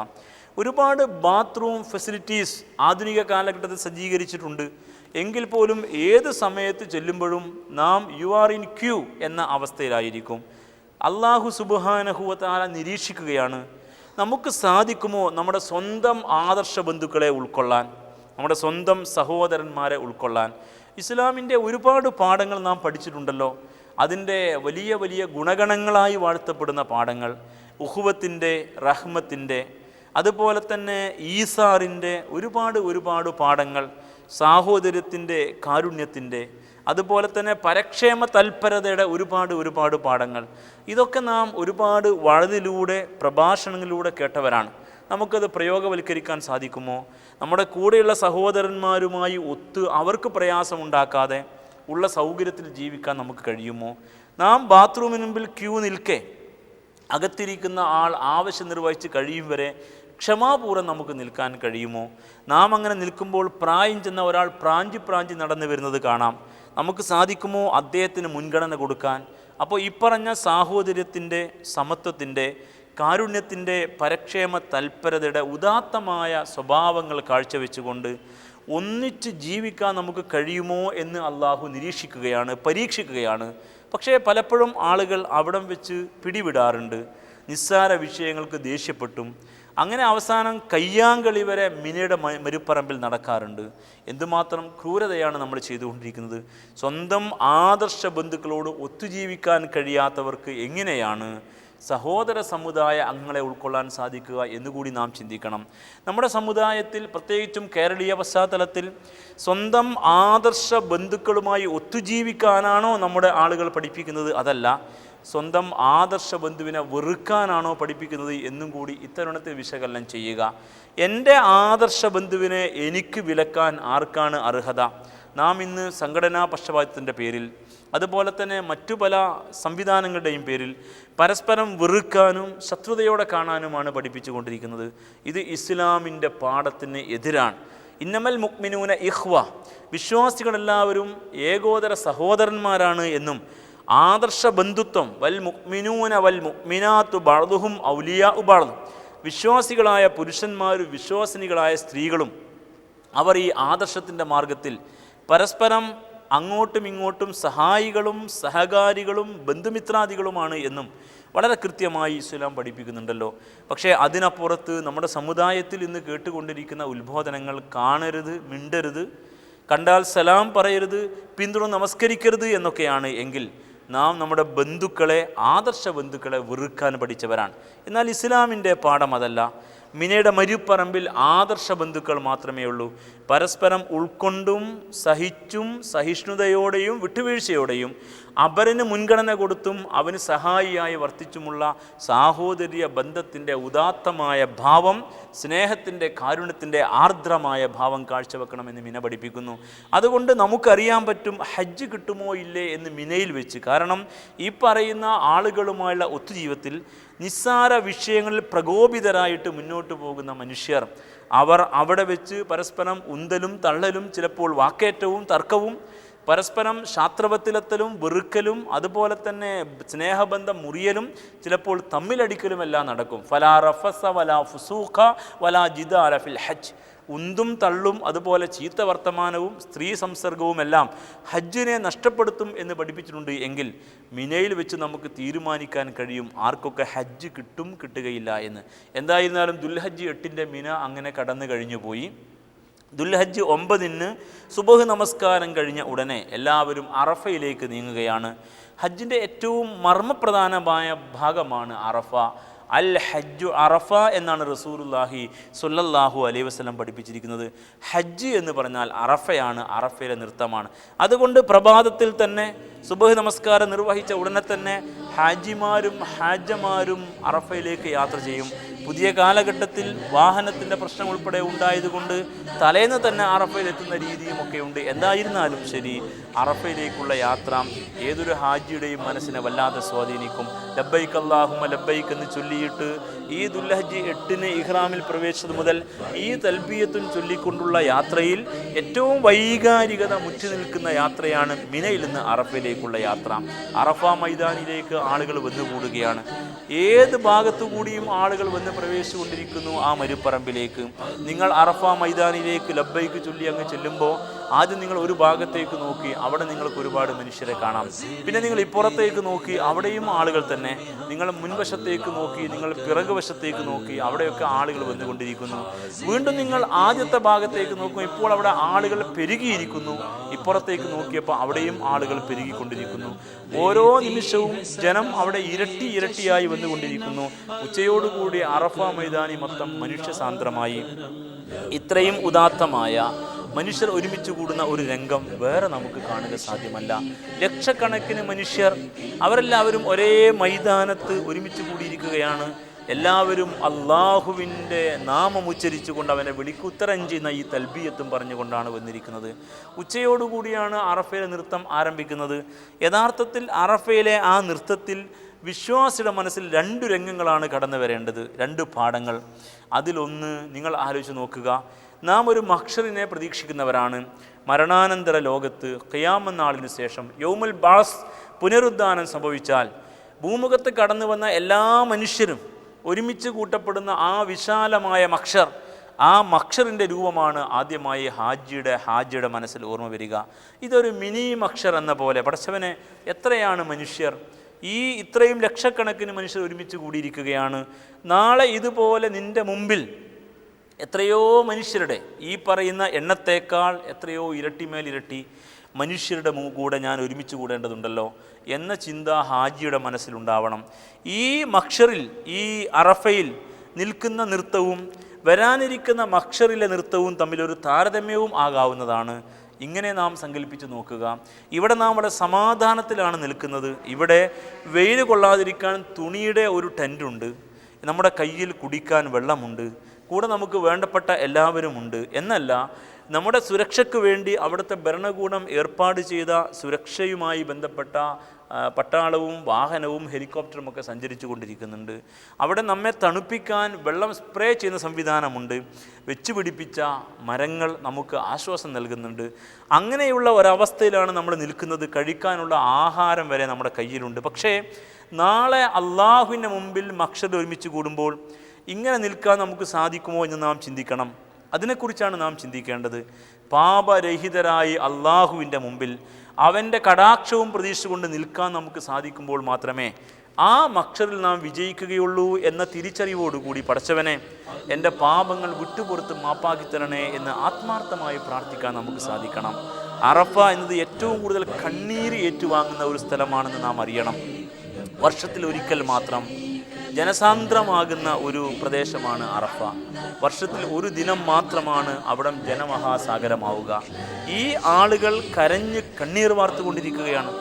ഒരുപാട് ബാത്റൂം ഫെസിലിറ്റീസ് ആധുനിക കാലഘട്ടത്തിൽ സജ്ജീകരിച്ചിട്ടുണ്ട്. എങ്കിൽ പോലും ഏത് സമയത്ത് ചെല്ലുമ്പോഴും നാം യു ആർ ഇൻ ക്യൂ എന്ന അവസ്ഥയിലായിരിക്കും. അല്ലാഹു സുബ്ഹാനഹു വ തആല നിരീക്ഷിക്കുകയാണ്. നമുക്ക് സാധിക്കുമോ നമ്മുടെ സ്വന്തം ആദർശ ബന്ധുക്കളെ ഉൾക്കൊള്ളാൻ, നമ്മുടെ സ്വന്തം സഹോദരന്മാരെ ഉൾക്കൊള്ളാൻ? ഇസ്ലാമിൻ്റെ ഒരുപാട് പാഠങ്ങൾ നാം പഠിച്ചിട്ടുണ്ടല്ലോ. അതിൻ്റെ വലിയ വലിയ ഗുണഗണങ്ങളായി വാഴ്ത്തപ്പെടുന്ന പാഠങ്ങൾ, ഉഖുവത്തിൻ്റെ, റഹ്മത്തിൻ്റെ, അതുപോലെ തന്നെ ഈസാറിൻ്റെ ഒരുപാട് പാഠങ്ങൾ, സാഹോദര്യത്തിൻ്റെ, കാരുണ്യത്തിൻ്റെ, അതുപോലെ തന്നെ പരക്ഷേമ തൽപരതയുടെ ഒരുപാട് പാഠങ്ങൾ. ഇതൊക്കെ നാം ഒരുപാട് വഴുതിലൂടെ പ്രഭാഷണങ്ങളിലൂടെ കേട്ടവരാണ്. നമുക്കത് പ്രയോഗവൽക്കരിക്കാൻ സാധിക്കുമോ? നമ്മുടെ കൂടെയുള്ള സഹോദരന്മാരുമായി ഒത്ത് അവർക്ക് പ്രയാസമുണ്ടാക്കാതെ ഉള്ള സൗകര്യത്തിൽ ജീവിക്കാൻ നമുക്ക് കഴിയുമോ? നാം ബാത്റൂമിന് മുമ്പിൽ ക്യൂ നിൽക്കെ അകത്തിരിക്കുന്ന ആൾ ആവശ്യം നിർവഹിച്ച് കഴിയും വരെ ക്ഷമാപൂർവ്വം നമുക്ക് നിൽക്കാൻ കഴിയുമോ? നാം അങ്ങനെ നിൽക്കുമ്പോൾ പ്രായം ചെന്ന ഒരാൾ പ്രാഞ്ചി നടന്നു വരുന്നത് കാണാം. നമുക്ക് സാധിക്കുമോ അദ്ദേഹത്തിന് മുൻഗണന കൊടുക്കാൻ? അപ്പോൾ ഇപ്പറഞ്ഞ സാഹോദര്യത്തിൻ്റെ, സമത്വത്തിൻ്റെ, കാരുണ്യത്തിൻ്റെ, പരക്ഷേമ തൽപരതയുടെ ഉദാത്തമായ സ്വഭാവങ്ങൾ കാഴ്ചവെച്ചുകൊണ്ട് ഒന്നിച്ച് ജീവിക്കാൻ നമുക്ക് കഴിയുമോ എന്ന് അള്ളാഹു നിരീക്ഷിക്കുകയാണ്, പരീക്ഷിക്കുകയാണ്. പക്ഷേ പലപ്പോഴും ആളുകൾ അവിടം വെച്ച് പിടിവിടാറുണ്ട്. നിസ്സാര വിഷയങ്ങൾക്ക് ദേഷ്യപ്പെട്ടും അങ്ങനെ അവസാനം കയ്യാങ്കളി വരെ മിനയുടെ മരുപ്പറമ്പിൽ നടക്കാറുണ്ട്. എന്തുമാത്രം ക്രൂരതയാണ് നമ്മൾ ചെയ്തുകൊണ്ടിരിക്കുന്നത്. സ്വന്തം ആദർശ ബന്ധുക്കളോട് ഒത്തുജീവിക്കാൻ കഴിയാത്തവർക്ക് എങ്ങനെയാണ് സഹോദര സമുദായ അംഗങ്ങളെ ഉൾക്കൊള്ളാൻ സാധിക്കുക എന്നുകൂടി നാം ചിന്തിക്കണം. നമ്മുടെ സമുദായത്തിൽ, പ്രത്യേകിച്ചും കേരളീയ പശ്ചാത്തലത്തിൽ, സ്വന്തം ആദർശ ബന്ധുക്കളുമായി ഒത്തുജീവിക്കാനാണോ നമ്മുടെ ആളുകൾ പഠിപ്പിക്കുന്നത്? അതല്ല, സ്വന്തം ആദർശ ബന്ധുവിനെ വെറുക്കാനാണോ പഠിപ്പിക്കുന്നത് എന്നും കൂടി ഇത്തരുണത്തിൽ വിശകലനം ചെയ്യുക. എൻ്റെ ആദർശ ബന്ധുവിനെ എനിക്ക് വിലക്കാൻ ആർക്കാണ് അർഹത? നാം ഇന്ന് സംഘടനാ പക്ഷപാതിത്വത്തിൻ്റെ പേരിൽ, അതുപോലെ തന്നെ മറ്റു പല സംവിധാനങ്ങളുടെയും പേരിൽ പരസ്പരം വെറുക്കാനും ശത്രുതയോടെ കാണാനുമാണ് പഠിപ്പിച്ചു കൊണ്ടിരിക്കുന്നത്. ഇത് ഇസ്ലാമിൻ്റെ പാഠത്തിന് എതിരാണ്. ഇന്നമൽ മുഅ്മിനൂന ഇഖ്വ, വിശ്വാസികളെല്ലാവരും ഏകോദര സഹോദരന്മാരാണ് എന്നും ആദർശ ബന്ധുത്വം വൽ മുഅ്മിനൂന വൽ മുഅ്മിനാത്തു ബഅ്ദുഹും ഔലിയാഉ ബഅ്ദ്, വിശ്വാസികളായ പുരുഷന്മാരും വിശ്വാസിനികളായ സ്ത്രീകളും അവർ ഈ ആദർശത്തിൻ്റെ മാർഗത്തിൽ പരസ്പരം അങ്ങോട്ടും ഇങ്ങോട്ടും സഹായികളും സഹകാരികളും ബന്ധുമിത്രാദികളുമാണ് എന്നും വളരെ കൃത്യമായി ഇസ്ലാം പഠിപ്പിക്കുന്നുണ്ടല്ലോ. പക്ഷേ അതിനപ്പുറത്ത് നമ്മുടെ സമുദായത്തിൽ ഇന്ന് കേട്ടുകൊണ്ടിരിക്കുന്ന ഉത്ബോധനങ്ങൾ കാണരുത്, മിണ്ടരുത്, കണ്ടാൽ സലാം പറയരുത്, പിന്തുടർന്ന് നമസ്കരിക്കരുത് എന്നൊക്കെയാണ്. എങ്കിൽ നാം നമ്മുടെ ബന്ധുക്കളെ, ആദർശ ബന്ധുക്കളെ വെറുക്കാൻ പഠിച്ചവരാണ്. എന്നാൽ ഇസ്ലാമിൻ്റെ പാഠം അതല്ല. മിനയുടെ മരുപ്പറമ്പിൽ ആദർശ ബന്ധുക്കൾ മാത്രമേ ഉള്ളൂ. പരസ്പരം ഉൾക്കൊണ്ടും സഹിച്ചും സഹിഷ്ണുതയോടെയും വിട്ടുവീഴ്ചയോടെയും അപരന് മുൻഗണന കൊടുത്തും അവന് സഹായിയായി വർത്തിച്ചുമുള്ള സാഹോദര്യ ബന്ധത്തിൻ്റെ ഉദാത്തമായ ഭാവം, സ്നേഹത്തിൻ്റെ, കാരുണ്യത്തിൻ്റെ ആർദ്രമായ ഭാവം കാഴ്ചവെക്കണമെന്ന് മിന പഠിപ്പിക്കുന്നു. അതുകൊണ്ട് നമുക്കറിയാൻ പറ്റും ഹജ്ജ് കിട്ടുമോ ഇല്ലേ എന്ന് മിനയിൽ വെച്ച്. കാരണം ഈ പറയുന്ന ആളുകളുമായുള്ള ഒത്തുജീവിതത്തിൽ നിസ്സാര വിഷയങ്ങളിൽ പ്രകോപിതരായിട്ട് മുന്നോട്ട് പോകുന്ന മനുഷ്യർ, അവർ അവിടെ വെച്ച് പരസ്പരം ഉന്തലും തള്ളലും, ചിലപ്പോൾ വാക്കേറ്റവും തർക്കവും, പരസ്പരം ശാസ്ത്രവത്തിലെത്തലും വെറുക്കലും, അതുപോലെ തന്നെ സ്നേഹബന്ധം മുറിയലും, ചിലപ്പോൾ തമ്മിലടിക്കലുമെല്ലാം നടക്കും. ഫലാ റഫസ വലാ ഫുസൂഖ വലാ ജിദാല ഫിൽ ഹജ്ജ്, ഉന്തും തള്ളും അതുപോലെ ചീത്ത വർത്തമാനവും സ്ത്രീ സംസർഗവുമെല്ലാം ഹജ്ജിനെ നഷ്ടപ്പെടുത്തും എന്ന് പഠിപ്പിച്ചിട്ടുണ്ട്. എങ്കിൽ മിനയിൽ വെച്ച് നമുക്ക് തീരുമാനിക്കാൻ കഴിയും ആർക്കൊക്കെ ഹജ്ജ് കിട്ടും, കിട്ടുകയില്ല എന്ന്. എന്തായിരുന്നാലും ദുൽഹജ്ജ് 8 മിന അങ്ങനെ കടന്നു കഴിഞ്ഞു പോയി. ദുൽഹജ്ജ് 9 സുബഹ് നമസ്കാരം കഴിഞ്ഞ ഉടനെ എല്ലാവരും അറഫയിലേക്ക് നീങ്ങുകയാണ്. ഹജ്ജിൻ്റെ ഏറ്റവും മർമ്മപ്രധാനമായ ഭാഗമാണ് അറഫ. അൽ ഹജ്ജു അറഫ എന്നാണ് റസൂലുള്ളാഹി സ്വല്ലല്ലാഹു അലൈഹി വസല്ലം പഠിപ്പിച്ചിരിക്കുന്നത്. ഹജ്ജ് എന്ന് പറഞ്ഞാൽ അറഫയാണ്, അറഫയിലെ നൃത്തമാണ്. അതുകൊണ്ട് പ്രഭാതത്തിൽ തന്നെ സുബഹ് നമസ്കാരം നിർവഹിച്ച ഉടനെ തന്നെ ഹാജിമാരും ഹാജമാരും അറഫയിലേക്ക് യാത്ര ചെയ്യും. പുതിയ കാലഘട്ടത്തിൽ വാഹനത്തിൻ്റെ പ്രശ്നം ഉൾപ്പെടെ ഉണ്ടായതുകൊണ്ട് തലേന്ന് തന്നെ അറഫയിലെത്തുന്ന രീതിയുമൊക്കെ ഉണ്ട്. എന്തായിരുന്നാലും ശരി, അറഫയിലേക്കുള്ള യാത്ര ഏതൊരു ഹാജിയുടെയും മനസ്സിനെ വല്ലാതെ സ്വാധീനിക്കും. ലബ്ബൈക്ക് അല്ലാഹുമ്മ ലബ്ബൈക്ക് എന്ന് ചൊല്ലിയിട്ട് ഈ ദുൽഹജ്ജ് 8 ഇഹ്റാമിൽ പ്രവേശിച്ചത് മുതൽ ഈ തൽബിയത്തും ചൊല്ലിക്കൊണ്ടുള്ള യാത്രയിൽ ഏറ്റവും വൈകാരികത മുറ്റി നിൽക്കുന്ന യാത്രയാണ് മിനയിൽ നിന്ന് അറഫയിലേക്കുള്ള യാത്ര. അറഫ മൈതാനിലേക്ക് ആളുകൾ വന്നുകൂടുകയാണ്. ഏത് ഭാഗത്തുകൂടിയും ആളുകൾ വന്ന് പ്രവേശിച്ചുകൊണ്ടിരിക്കുന്നു ആ മരുപ്പറമ്പിലേക്ക്. നിങ്ങൾ അറഫ മൈതാനിലേക്ക് ലബ്ബൈക്ക് ചൊല്ലി അങ്ങ് ചെല്ലുമ്പോൾ ആദ്യം നിങ്ങൾ ഒരു ഭാഗത്തേക്ക് നോക്കി, അവിടെ നിങ്ങൾക്ക് ഒരുപാട് മനുഷ്യരെ കാണാം. പിന്നെ നിങ്ങൾ ഇപ്പുറത്തേക്ക് നോക്കി, അവിടെയും ആളുകൾ തന്നെ. നിങ്ങൾ മുൻവശത്തേക്ക് നോക്കി, നിങ്ങൾ പിറകുവശത്തേക്ക് നോക്കി, അവിടെയൊക്കെ ആളുകൾ വന്നുകൊണ്ടിരിക്കുന്നു. വീണ്ടും നിങ്ങൾ ആദ്യത്തെ ഭാഗത്തേക്ക് നോക്കും, ഇപ്പോൾ അവിടെ ആളുകൾ പെരുകിയിരിക്കുന്നു. ഇപ്പുറത്തേക്ക് നോക്കിയപ്പോൾ അവിടെയും ആളുകൾ പെരുകിക്കൊണ്ടിരിക്കുന്നു. ഓരോ നിമിഷവും ജനം അവിടെ ഇരട്ടിയായി വന്നുകൊണ്ടിരിക്കുന്നു. ഉച്ചയോടുകൂടി അറഫ മൈതാനി മൊത്തം മനുഷ്യസാന്ദ്രമായി. ഇത്രയും ഉദാത്തമായ മനുഷ്യർ ഒരുമിച്ച് കൂടുന്ന ഒരു രംഗം വേറെ നമുക്ക് കാണുക സാധ്യമല്ല. ലക്ഷക്കണക്കിന് മനുഷ്യർ അവരെല്ലാവരും ഒരേ മൈതാനത്ത് ഒരുമിച്ച് കൂടിയിരിക്കുകയാണ്. എല്ലാവരും അള്ളാഹുവിൻ്റെ നാമം ഉച്ചരിച്ചുകൊണ്ട് അവനെ വിളിക്കുത്തരം ചെയ്യുന്ന ഈ തൽബിയത്തും പറഞ്ഞുകൊണ്ടാണ് വന്നിരിക്കുന്നത്. ഉച്ചയോടുകൂടിയാണ് അറഫയിലെ നൃത്തം ആരംഭിക്കുന്നത്. യഥാർത്ഥത്തിൽ അറഫയിലെ ആ നൃത്തത്തിൽ വിശ്വാസിയുടെ മനസ്സിൽ 2 രംഗങ്ങളാണ് കടന്നു വരേണ്ടത്, 2 പാഠങ്ങൾ. അതിലൊന്ന് നിങ്ങൾ ആലോചിച്ച് നോക്കുക. നാം ഒരു മഹ്ശറിനെ പ്രതീക്ഷിക്കുന്നവരാണ്. മരണാനന്തര ലോകത്ത് ഖിയാമത്ത് നാളിന് ശേഷം യൗമുൽ ബാസ് പുനരുദ്ധാനം സംഭവിച്ചാൽ ഭൂമുഖത്ത് കടന്നു വന്ന എല്ലാ മനുഷ്യരും ഒരുമിച്ച് കൂട്ടപ്പെടുന്ന ആ വിശാലമായ മഹ്ശർ, ആ മഹ്ശറിൻ്റെ രൂപമാണ് ആദ്യമായി ഹാജിയുടെ മനസ്സിൽ ഓർമ്മ വരിക. ഇതൊരു മിനി മഹ്ശർ എന്ന പോലെ. പടച്ചവനെ, എത്രയാണ് മനുഷ്യർ! ഇത്രയും ലക്ഷക്കണക്കിന് മനുഷ്യർ ഒരുമിച്ച് കൂടിയിരിക്കുകയാണ്. നാളെ ഇതുപോലെ നിൻ്റെ മുമ്പിൽ എത്രയോ മനുഷ്യരുടെ ഈ പറയുന്ന എണ്ണത്തേക്കാൾ എത്രയോ ഇരട്ടിമേലിരട്ടി മനുഷ്യരുടെ കൂടെ ഞാൻ ഒരുമിച്ച് കൂടേണ്ടതുണ്ടല്ലോ എന്ന ചിന്ത ഹാജിയുടെ മനസ്സിലുണ്ടാവണം. ഈ മഹ്ശറിൽ, ഈ അറഫയിൽ നിൽക്കുന്ന നൃത്തവും വരാനിരിക്കുന്ന മഹ്ശറിലെ നൃത്തവും തമ്മിലൊരു താരതമ്യവും ആകാവുന്നതാണ്. ഇങ്ങനെ നാം സങ്കല്പിച്ച് നോക്കുക. ഇവിടെ നാം വളരെ സമാധാനത്തിലാണ് നിൽക്കുന്നത്. ഇവിടെ വെയിൽ കൊള്ളാതിരിക്കാൻ തുണിയുടെ ഒരു ടെൻറ്റുണ്ട്. നമ്മുടെ കയ്യിൽ കുടിക്കാൻ വെള്ളമുണ്ട്. കൂടെ നമുക്ക് വേണ്ടപ്പെട്ട എല്ലാവരുമുണ്ട്. എന്നല്ല, നമ്മുടെ സുരക്ഷയ്ക്ക് വേണ്ടി അവിടുത്തെ ഭരണകൂടം ഏർപ്പാട് ചെയ്ത സുരക്ഷയുമായി ബന്ധപ്പെട്ട പട്ടാളവും വാഹനവും ഹെലികോപ്റ്ററും ഒക്കെ സഞ്ചരിച്ചു കൊണ്ടിരിക്കുന്നുണ്ട്. അവിടെ നമ്മെ തണുപ്പിക്കാൻ വെള്ളം സ്പ്രേ ചെയ്യുന്ന സംവിധാനമുണ്ട്. വെച്ച് പിടിപ്പിച്ച മരങ്ങൾ നമുക്ക് ആശ്വാസം നൽകുന്നുണ്ട്. അങ്ങനെയുള്ള ഒരവസ്ഥയിലാണ് നമ്മൾ നിൽക്കുന്നത്. കഴിക്കാനുള്ള ആഹാരം വരെ നമ്മുടെ കയ്യിലുണ്ട്. പക്ഷേ നാളെ അള്ളാഹുവിൻ്റെ മുമ്പിൽ മഹ്ശറിൽ ഒരുമിച്ച് കൂടുമ്പോൾ ഇങ്ങനെ നിൽക്കാൻ നമുക്ക് സാധിക്കുമോ എന്ന് നാം ചിന്തിക്കണം. അതിനെക്കുറിച്ചാണ് നാം ചിന്തിക്കേണ്ടത്. പാപരഹിതരായി അള്ളാഹുവിൻ്റെ മുമ്പിൽ അവൻ്റെ കടാക്ഷവും പ്രതീക്ഷിച്ചുകൊണ്ട് നിൽക്കാൻ നമുക്ക് സാധിക്കുമ്പോൾ മാത്രമേ ആ മഹ്ശറിൽ നാം വിജയിക്കുകയുള്ളൂ എന്ന തിരിച്ചറിവോടുകൂടി പടച്ചവനെ, എൻ്റെ പാപങ്ങൾ വിട്ടുപുറത്ത് മാപ്പാക്കി തരണേ എന്ന് ആത്മാർത്ഥമായി പ്രാർത്ഥിക്കാൻ നമുക്ക് സാധിക്കണം. അറഫ എന്നത് ഏറ്റവും കൂടുതൽ കണ്ണീര് ഏറ്റുവാങ്ങുന്ന ഒരു സ്ഥലമാണെന്ന് നാം അറിയണം. വർഷത്തിൽ ഒരിക്കൽ മാത്രം ജനസാന്ദ്രമാകുന്ന ഒരു പ്രദേശമാണ് അറഫ. വർഷത്തിൽ ഒരു ദിനം മാത്രമാണ് അവിടെ ജനമഹാസാഗരമാവുക. ഈ ആളുകൾ കരഞ്ഞ് കണ്ണീർ വാർത്തുകൊണ്ടിരിക്കുകയാണ്.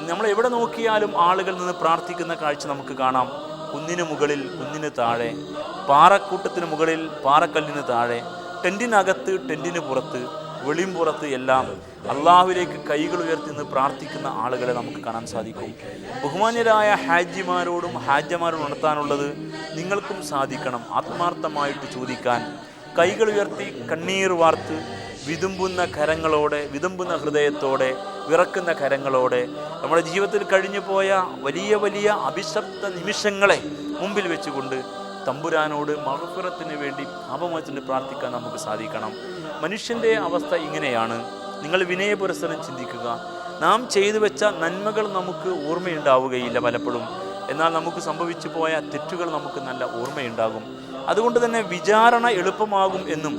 നമ്മൾ എവിടെ നോക്കിയാലും ആളുകൾ നിന്ന് പ്രാർത്ഥിക്കുന്ന കാഴ്ച നമുക്ക് കാണാം. കുന്നിന് മുകളിൽ, കുന്നിന് താഴെ, പാറക്കൂട്ടത്തിന് മുകളിൽ, പാറക്കല്ലിന് താഴെ, ടെൻറ്റിനകത്ത്, ടെൻറ്റിന് പുറത്ത്, വെളിമ്പുറത്ത് എല്ലാം അള്ളാഹുവിലേക്ക് കൈകൾ ഉയർത്തി നിന്ന് പ്രാർത്ഥിക്കുന്ന ആളുകളെ നമുക്ക് കാണാൻ സാധിക്കും. ബഹുമാന്യരായ ഹാജിമാരോടും ഹാജമാരോടും നടത്താനുള്ളത് നിങ്ങൾക്കും സാധിക്കണം. ആത്മാർത്ഥമായിട്ട് ചോദിക്കാൻ, കൈകൾ ഉയർത്തി കണ്ണീർ വാർത്ത് വിതുമ്പുന്ന കരങ്ങളോടെ, വിതുമ്പുന്ന ഹൃദയത്തോടെ, വിറക്കുന്ന കരങ്ങളോടെ നമ്മുടെ ജീവിതത്തിൽ കഴിഞ്ഞു പോയ വലിയ വലിയ അഭിശപ്ത നിമിഷങ്ങളെ മുമ്പിൽ വെച്ചുകൊണ്ട് തമ്പുരാനോട് മഗ്ഫിറത്തിന് വേണ്ടി പാപമോചനത്തിന് പ്രാർത്ഥിക്കാൻ നമുക്ക് സാധിക്കണം. മനുഷ്യൻ്റെ അവസ്ഥ ഇങ്ങനെയാണ്. നിങ്ങൾ വിനയപുരസ്സരം ചിന്തിക്കുക. നാം ചെയ്തു വെച്ച നന്മകൾ നമുക്ക് ഓർമ്മയുണ്ടാവുകയില്ല പലപ്പോഴും. എന്നാൽ നമുക്ക് സംഭവിച്ചു പോയ തെറ്റുകൾ നമുക്ക് നല്ല ഓർമ്മയുണ്ടാകും. അതുകൊണ്ട് തന്നെ വിചാരണ എളുപ്പമാകും എന്നും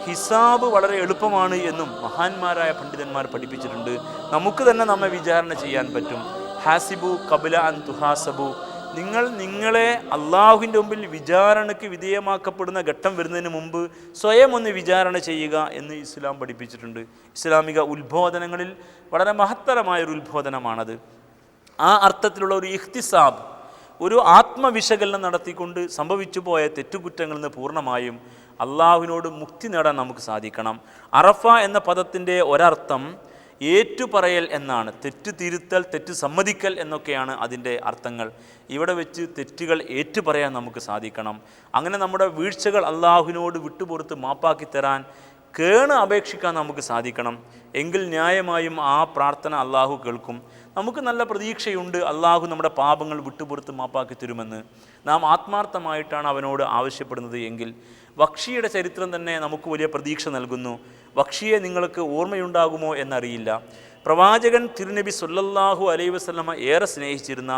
ഹിസാബ് വളരെ എളുപ്പമാണ് എന്നും മഹാന്മാരായ പണ്ഡിതന്മാർ പഠിപ്പിച്ചിട്ടുണ്ട്. നമുക്ക് തന്നെ നമ്മെ വിചാരണ ചെയ്യാൻ പറ്റും. ഹാസിബു കബല അൻ തുഹാസബു, നിങ്ങളെ അള്ളാഹുവിൻ്റെ മുമ്പിൽ വിചാരണയ്ക്ക് വിധേയമാക്കപ്പെടുന്ന ഘട്ടം വരുന്നതിന് മുമ്പ് സ്വയം ഒന്ന് വിചാരണ ചെയ്യുക എന്ന് ഇസ്ലാം പഠിപ്പിച്ചിട്ടുണ്ട്. ഇസ്ലാമിക ഉത്ബോധനങ്ങളിൽ വളരെ മഹത്തരമായൊരു ഉത്ബോധനമാണത്. ആ അർത്ഥത്തിലുള്ള ഒരു ഇഖ്തിസാബ്, ഒരു ആത്മവിശകലനം നടത്തിക്കൊണ്ട് സംഭവിച്ചു പോയ തെറ്റുകുറ്റങ്ങളിൽ നിന്ന് പൂർണ്ണമായും അള്ളാഹുവിനോട് മുക്തി നേടാൻ നമുക്ക് സാധിക്കണം. അറഫ എന്ന പദത്തിൻ്റെ ഒരർത്ഥം ഏറ്റുപറയൽ എന്നാണ്. തെറ്റ് തിരുത്തൽ, തെറ്റ് സമ്മതിക്കൽ എന്നൊക്കെയാണ് അതിൻ്റെ അർത്ഥങ്ങൾ. ഇവിടെ വെച്ച് തെറ്റുകൾ ഏറ്റുപറയാൻ നമുക്ക് സാധിക്കണം. അങ്ങനെ നമ്മുടെ വീഴ്ചകൾ അള്ളാഹുവിനോട് വിട്ടുപുറത്ത് മാപ്പാക്കി തരാൻ അപേക്ഷിക്കാൻ നമുക്ക് സാധിക്കണം. എങ്കിൽ ന്യായമായും ആ പ്രാർത്ഥന അള്ളാഹു കേൾക്കും. നമുക്ക് നല്ല പ്രതീക്ഷയുണ്ട് അള്ളാഹു നമ്മുടെ പാപങ്ങൾ വിട്ടുപുറത്ത് മാപ്പാക്കി തരുമെന്ന്. നാം ആത്മാർത്ഥമായിട്ടാണ് അവനോട് ആവശ്യപ്പെടുന്നത് എങ്കിൽ വക്ഷിയുടെ ചരിത്രം തന്നെ നമുക്ക് വലിയ പ്രതീക്ഷ നൽകുന്നു. വക്ഷിയെ നിങ്ങൾക്ക് ഓർമ്മയുണ്ടാകുമോ എന്നറിയില്ല. പ്രവാചകൻ തിരുനബി സല്ലല്ലാഹു അലൈഹി വസല്ലമ ഏറെ സ്നേഹിച്ചിരുന്ന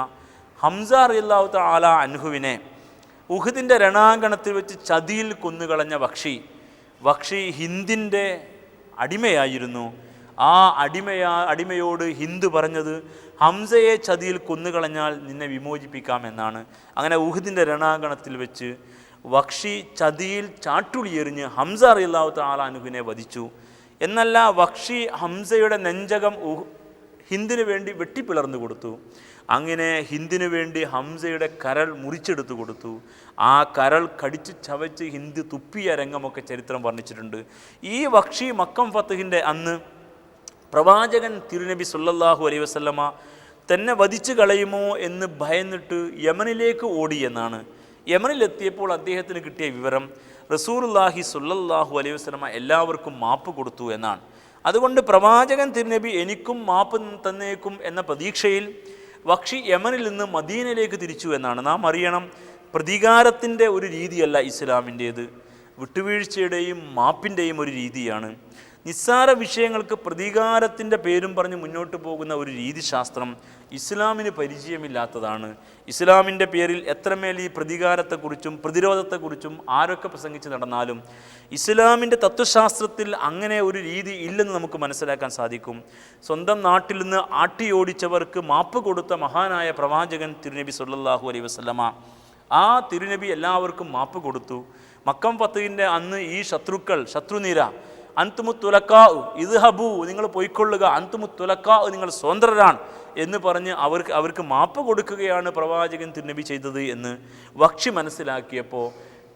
ഹംസ റളിയല്ലാഹു തആല അൻഹുവിനെ ഉഹദിൻ്റെ രണാങ്കണത്തിൽ വെച്ച് ചതിയിൽ കൊന്നുകളഞ്ഞ വക്ഷി ഹിന്ദിൻ്റെ അടിമയായിരുന്നു. ആ അടിമയോട് ഹിന്ദു പറഞ്ഞത് ഹംസയെ ചതിയിൽ കൊന്നുകളഞ്ഞാൽ നിന്നെ വിമോചിപ്പിക്കാമെന്നാണ്. അങ്ങനെ ഉഹദിൻ്റെ രണാങ്കണത്തിൽ വെച്ച് വക്ഷി ചതിയിൽ ചാട്ടുളിയെറിഞ്ഞ് ഹംസ റളിയല്ലാഹു തആല അൻഹുവിനെ വധിച്ചു. എന്നല്ല, വക്ഷി ഹംസയുടെ നെഞ്ചകം ഹിന്ദിന് വേണ്ടി വെട്ടിപ്പിളർന്നു കൊടുത്തു. അങ്ങനെ ഹിന്ദിന് വേണ്ടി ഹംസയുടെ കരൾ മുറിച്ചെടുത്തു കൊടുത്തു. ആ കരൾ കടിച്ച് ചവച്ച് ഹിന്ദ് തുപ്പിയ രംഗമൊക്കെ ചരിത്രം വർണ്ണിച്ചിട്ടുണ്ട്. ഈ വക്ഷി മക്കം ഫത്തഹിൻ്റെ അന്ന് പ്രവാചകൻ തിരുനബി സല്ലല്ലാഹു അലൈഹി വസല്ലമ തന്നെ വധിച്ചു കളയുമോ എന്ന് ഭയന്നിട്ട് യമനിലേക്ക് ഓടി എന്നാണ്. യമനിലെത്തിയപ്പോൾ അദ്ദേഹത്തിന് കിട്ടിയ വിവരം റസൂലുള്ളാഹി സ്വല്ലല്ലാഹു അലൈഹി വസല്ലമ എല്ലാവർക്കും മാപ്പ് കൊടുത്തു എന്നാണ്. അതുകൊണ്ട് പ്രവാചകൻ തിരുനബി എനിക്കും മാപ്പ് തന്നേക്കും എന്ന പ്രതീക്ഷയിൽ വക്ഷി യമനിൽ നിന്ന് മദീനയിലേക്ക് തിരിച്ചു എന്നാണ്. നാം അറിയണം, പ്രതികാരത്തിൻ്റെ ഒരു രീതിയല്ല ഇസ്ലാമിൻ്റേത്, വിട്ടുവീഴ്ചയുടെയും മാപ്പിൻ്റെയും ഒരു രീതിയാണ്. നിസ്സാര വിഷയങ്ങൾക്ക് പ്രതികാരത്തിൻ്റെ പേരും പറഞ്ഞ് മുന്നോട്ട് പോകുന്ന ഒരു രീതിശാസ്ത്രം ഇസ്ലാമിന് പരിചയമില്ലാത്തതാണ്. ഇസ്ലാമിൻ്റെ പേരിൽ എത്രമേൽ ഈ പ്രതികാരത്തെക്കുറിച്ചും പ്രതിരോധത്തെക്കുറിച്ചും ആരൊക്കെ പ്രസംഗിച്ച് നടന്നാലും ഇസ്ലാമിൻ്റെ തത്വശാസ്ത്രത്തിൽ അങ്ങനെ ഒരു രീതി ഇല്ലെന്ന് നമുക്ക് മനസ്സിലാക്കാൻ സാധിക്കും. സ്വന്തം നാട്ടിൽ നിന്ന് ആട്ടിയോടിച്ചവർക്ക് മാപ്പ് കൊടുത്ത മഹാനായ പ്രവാചകൻ തിരുനബി സല്ലല്ലാഹു അലൈഹി വസല്ലമ, ആ തിരുനബി എല്ലാവർക്കും മാപ്പ് കൊടുത്തു. മക്കം ഫത്തഹിൻ്റെ അന്ന് ഈ ശത്രുനിര അൻതുമുത്തുലക്കാ ഇദ്ഹബു, നിങ്ങൾ പൊയ്ക്കൊള്ളുക, അൻതുമുത്തുലക്കാ, നിങ്ങൾ സ്വതന്ത്രരാണ് എന്ന് പറഞ്ഞ് അവർക്ക് മാപ്പ് കൊടുക്കുകയാണ് പ്രവാചകൻ തിരുനബി ചെയ്തത് എന്ന് വക്ഷി മനസ്സിലാക്കിയപ്പോൾ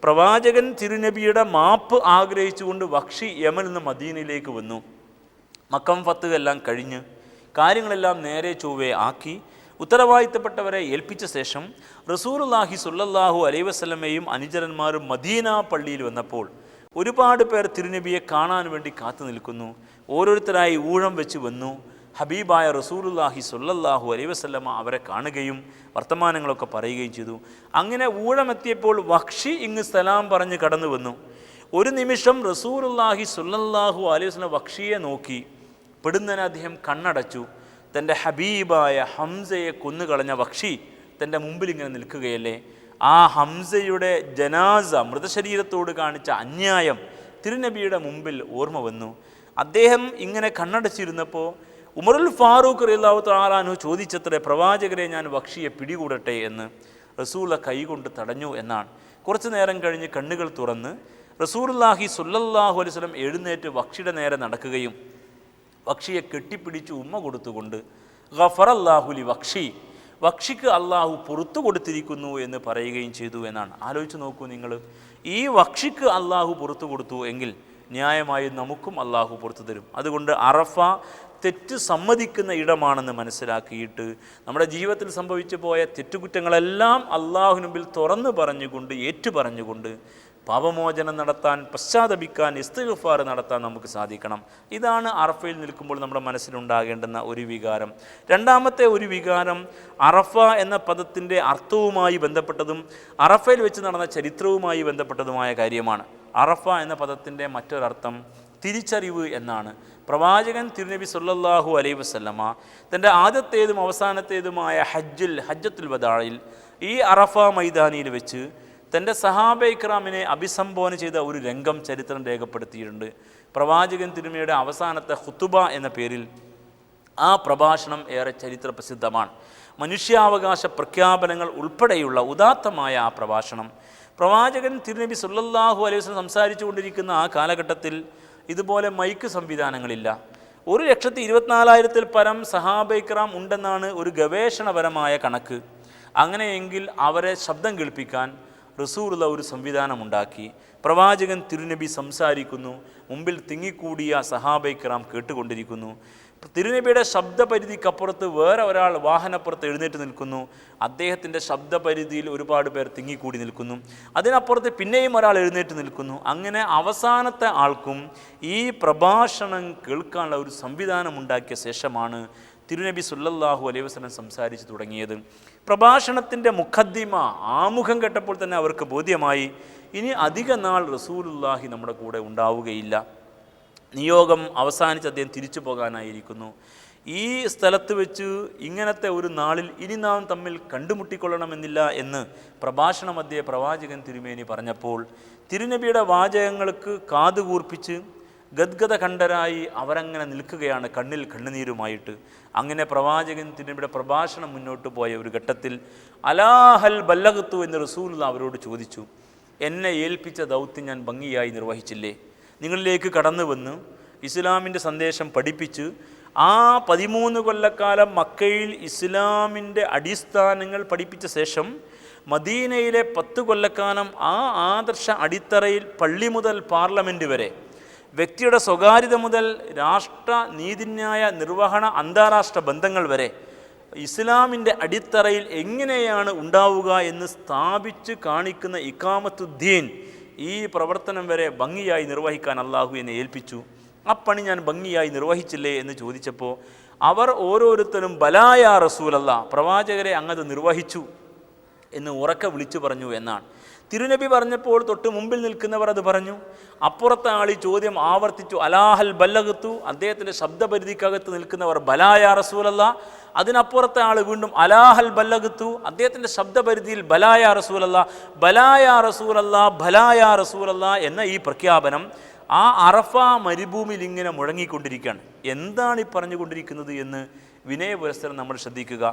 പ്രവാചകൻ തിരുനബിയുടെ മാപ്പ് ആഗ്രഹിച്ചുകൊണ്ട് വക്ഷി യമനിൽ നിന്ന് മദീനയിലേക്ക് വന്നു. മക്കം ഫത്തഹ് എല്ലാം കഴിഞ്ഞ് കാര്യങ്ങളെല്ലാം നേരെ ചൊവ്വേ ആക്കി ഉത്തരവാദിത്തപ്പെട്ടവരെ ഏൽപ്പിച്ച ശേഷം റസൂലുള്ളാഹി സ്വല്ലല്ലാഹു അലൈഹി വസല്ലമയും അനുചരന്മാരും മദീന പള്ളിയിൽ വന്നപ്പോൾ ഒരുപാട് പേർ തിരുനബിയെ കാണാൻ വേണ്ടി കാത്തു നിൽക്കുന്നു. ഓരോരുത്തരായി ഊഴം വെച്ച് വന്നു. ഹബീബായ റസൂലുള്ളാഹി സ്വല്ലല്ലാഹു അലൈഹി വസല്ലമ അവരെ കാണുകയും വർത്തമാനങ്ങളൊക്കെ പറയുകയും ചെയ്തു. അങ്ങനെ ഊഴമെത്തിയപ്പോൾ വക്ഷി ഇങ്ങ് സലാം പറഞ്ഞ് കടന്നു വന്നു. ഒരു നിമിഷം റസൂലുള്ളാഹി സ്വല്ലല്ലാഹു അലൈഹി വസല്ലം വക്ഷിയെ നോക്കി. പെടുന്നതിന് അദ്ദേഹം കണ്ണടച്ചു. തൻ്റെ ഹബീബായ ഹംസയെ കൊന്നുകളഞ്ഞ വക്ഷി തൻ്റെ മുമ്പിൽ ഇങ്ങനെ നിൽക്കുകയല്ലേ. ആ ഹംസയുടെ ജനാസ, മൃതശരീരത്തോട് കാണിച്ച അന്യായം തിരുനബിയുടെ മുമ്പിൽ ഓർമ്മ വന്നു. അദ്ദേഹം ഇങ്ങനെ കണ്ണടച്ചിരുന്നപ്പോൾ ഉമറുൽ ഫാറൂഖ് റളിയല്ലാഹു തആല അൻഹു ചോദിച്ചത്രേ, പ്രവാചകരെ, ഞാൻ വക്ഷിയെ പിടികൂടട്ടെ എന്ന്. റസൂല കൈകൊണ്ട് തടഞ്ഞു എന്നാണ്. കുറച്ചു നേരം കഴിഞ്ഞ് കണ്ണുകൾ തുറന്ന് റസൂലുള്ളാഹി സ്വല്ലല്ലാഹു അലൈഹി വസല്ലം എഴുന്നേറ്റ് വക്ഷിയുടെ നേരെ നടക്കുകയും വക്ഷിയെ കെട്ടിപ്പിടിച്ച് ഉമ്മ കൊടുത്തുകൊണ്ട് ഗഫറല്ലാഹു ലി വക്ഷി, വക്ഷിക്ക് അള്ളാഹു പുറത്തു കൊടുത്തിരിക്കുന്നു എന്ന് പറയുകയും ചെയ്തു എന്നാണ്. ആലോചിച്ച് നോക്കൂ നിങ്ങൾ, ഈ വക്ഷിക്ക് അള്ളാഹു പുറത്തു കൊടുത്തു എങ്കിൽ ന്യായമായി നമുക്കും അള്ളാഹു പുറത്തു തരും. അതുകൊണ്ട് അറഫ തെറ്റ് സമ്മതിക്കുന്ന ഇടമാണെന്ന് മനസ്സിലാക്കിയിട്ട് നമ്മുടെ ജീവിതത്തിൽ സംഭവിച്ചു പോയ തെറ്റുകുറ്റങ്ങളെല്ലാം അള്ളാഹുവിന് മുമ്പിൽ തുറന്നു പറഞ്ഞുകൊണ്ട് ഏറ്റുപറഞ്ഞുകൊണ്ട് പാപമോചനം നടത്താൻ, പശ്ചാത്തപിക്കാൻ, ഇസ്തിഗ്ഫാർ നടത്താൻ നമുക്ക് സാധിക്കണം. ഇതാണ് അറഫയിൽ നിൽക്കുമ്പോൾ നമ്മുടെ മനസ്സിലുണ്ടാകേണ്ടുന്ന ഒരു വികാരം. രണ്ടാമത്തെ ഒരു വികാരം അറഫ എന്ന പദത്തിൻ്റെ അർത്ഥവുമായി ബന്ധപ്പെട്ടതും അറഫയിൽ വെച്ച് നടന്ന ചരിത്രവുമായി ബന്ധപ്പെട്ടതുമായ കാര്യമാണ്. അറഫ എന്ന പദത്തിൻ്റെ മറ്റൊരർത്ഥം തിരിച്ചറിവ് എന്നാണ്. പ്രവാചകൻ തിരുനബി സല്ലല്ലാഹു അലൈഹി വസല്ലമ തൻ്റെ ആദ്യത്തേതും അവസാനത്തേതുമായ ഹജ്ജത്തുൽ വദാഇൽ ഈ അറഫ മൈതാനിയിൽ വെച്ച് തൻ്റെ സഹാബെ ഇക്രാമിനെ അഭിസംബോധന ചെയ്ത ഒരു രംഗം ചരിത്രം രേഖപ്പെടുത്തിയിട്ടുണ്ട്. പ്രവാചകൻ തിരുമേനിയുടെ അവസാനത്തെ ഖുതുബ എന്ന പേരിൽ ആ പ്രഭാഷണം ഏറെ ചരിത്ര പ്രസിദ്ധമാണ്. മനുഷ്യാവകാശ പ്രഖ്യാപനങ്ങൾ ഉൾപ്പെടെയുള്ള ഉദാത്തമായ ആ പ്രഭാഷണം പ്രവാചകൻ തിരുനബി സല്ലല്ലാഹു അലൈഹി വസല്ലം സംസാരിച്ചു കൊണ്ടിരിക്കുന്ന ആ കാലഘട്ടത്തിൽ ഇതുപോലെ മൈക്ക് സംവിധാനങ്ങളില്ല. 1,24,000-ൽ പരം സഹാബെ ഇക്രാം ഉണ്ടെന്നാണ് ഒരു ഗവേഷണപരമായ കണക്ക്. അങ്ങനെയെങ്കിൽ അവരെ ശബ്ദം കേൾപ്പിക്കാൻ റസൂലുള്ള ഒരു സംവിധാനമുണ്ടാക്കി. പ്രവാചകൻ തിരുനബി സംസാരിക്കുന്നു, മുമ്പിൽ തിങ്ങിക്കൂടിയ സഹാബെ ഇക്രാം കേട്ടുകൊണ്ടിരിക്കുന്നു. തിരുനബിയുടെ ശബ്ദപരിധിക്കപ്പുറത്ത് വേറെ ഒരാൾ വാഹനപ്പുറത്ത് എഴുന്നേറ്റ് നിൽക്കുന്നു. അദ്ദേഹത്തിൻ്റെ ശബ്ദപരിധിയിൽ ഒരുപാട് പേർ തിങ്ങിക്കൂടി നിൽക്കുന്നു. അതിനപ്പുറത്ത് പിന്നെയും ഒരാൾ എഴുന്നേറ്റ് നിൽക്കുന്നു. അങ്ങനെ അവസാനത്തെ ആൾക്കും ഈ പ്രഭാഷണം കേൾക്കാനുള്ള ഒരു സംവിധാനം ഉണ്ടാക്കിയ ശേഷമാണ് തിരുനബി സല്ലല്ലാഹു അലൈഹി വസല്ലം സംസാരിച്ചു തുടങ്ങിയത്. പ്രഭാഷണത്തിൻ്റെ മുഖദ്ദിമ, ആമുഖം കേട്ടപ്പോൾ തന്നെ അവർക്ക് ബോധ്യമായി ഇനി അധിക നാൾ റസൂലുള്ളാഹി നമ്മുടെ കൂടെ ഉണ്ടാവുകയില്ല. നിയോഗം അവസാനിച്ച് അദ്ദേഹം തിരിച്ചു പോകാനായിരിക്കുന്നു. ഈ സ്ഥലത്ത് വെച്ച് ഇങ്ങനത്തെ ഒരു നാളിൽ ഇനി നാം തമ്മിൽ കണ്ടുമുട്ടിക്കൊള്ളണമെന്നില്ല എന്ന് പ്രഭാഷണ മധ്യേ പ്രവാചകൻ തിരുമേനി പറഞ്ഞപ്പോൾ തിരുനബിയുടെ വാചകങ്ങൾക്ക് കാതുകൂർപ്പിച്ച് ഗദ്ഗത കണ്ഠരായി അവരങ്ങനെ നിൽക്കുകയാണ്, കണ്ണിൽ കണ്ണുനീരുമായിട്ട്. അങ്ങനെ പ്രവാചകൻ തിരുനബിയുടെ പ്രഭാഷണം മുന്നോട്ട് പോയ ഒരു ഘട്ടത്തിൽ അലാഹൽ ബല്ലഗത്തു എന്ന് റസൂലുള്ളാഹി അവരോട് ചോദിച്ചു, എന്നെ ഏൽപ്പിച്ച ദൗത്യം ഞാൻ ഭംഗിയായി നിർവഹിച്ചില്ലേ? നിങ്ങളിലേക്ക് കടന്നു വന്ന് ഇസ്ലാമിൻ്റെ സന്ദേശം പഠിപ്പിച്ച് ആ 13 കൊല്ലക്കാലം മക്കയിൽ ഇസ്ലാമിൻ്റെ അടിസ്ഥാനങ്ങൾ പഠിപ്പിച്ച ശേഷം മദീനയിലെ 10 കൊല്ലക്കാലം ആ ആദർശ അടിത്തറയിൽ പള്ളി മുതൽ പാർലമെൻറ്റ് വരെ, വ്യക്തിയുടെ സ്വകാര്യത മുതൽ രാഷ്ട്ര നീതിന്യായ നിർവഹണ അന്താരാഷ്ട്ര ബന്ധങ്ങൾ വരെ ഇസ്ലാമിൻ്റെ അടിത്തറയിൽ എങ്ങനെയാണ് ഉണ്ടാവുക എന്ന് സ്ഥാപിച്ച് കാണിക്കുന്ന ഇഖാമത്തുദ്ദീൻ ഈ പ്രവർത്തനം വരെ ഭംഗിയായി നിർവഹിക്കാൻ അള്ളാഹു എന്നെ ഏൽപ്പിച്ചു. ആ പണി ഞാൻ ഭംഗിയായി നിർവഹിച്ചില്ലേ എന്ന് ചോദിച്ചപ്പോൾ അവർ ഓരോരുത്തരും ബലായ റസൂലല്ല, പ്രവാചകരെ അങ്ങത് നിർവഹിച്ചു എന്ന് ഉറക്കെ വിളിച്ചു പറഞ്ഞു എന്നാണ്. തിരുനബി പറഞ്ഞപ്പോൾ തൊട്ട് മുമ്പിൽ നിൽക്കുന്നവർ അത് പറഞ്ഞു. അപ്പുറത്തെ ആൾ ഈ ചോദ്യം ആവർത്തിച്ചു, അലാഹൽ ബല്ലഗത്തു, അദ്ദേഹത്തിൻ്റെ ശബ്ദപരിധിക്കകത്ത് നിൽക്കുന്നവർ ബലായ റസൂലല്ല. അതിനപ്പുറത്തെ ആൾ വീണ്ടും അലാഹൽ ബല്ലഗത്തു, അദ്ദേഹത്തിൻ്റെ ശബ്ദപരിധിയിൽ ബലായ റസൂലല്ല, ബലായ റസൂലല്ല, ബലായ റസൂലല്ല എന്ന ഈ പ്രഖ്യാപനം ആ അറഫ മരുഭൂമിയിൽ ഇങ്ങനെ മുഴങ്ങിക്കൊണ്ടിരിക്കുകയാണ്. എന്താണ് ഈ പറഞ്ഞുകൊണ്ടിരിക്കുന്നത് എന്ന് വിനയപുരസ്സരം നമ്മൾ ശ്രദ്ധിക്കുക.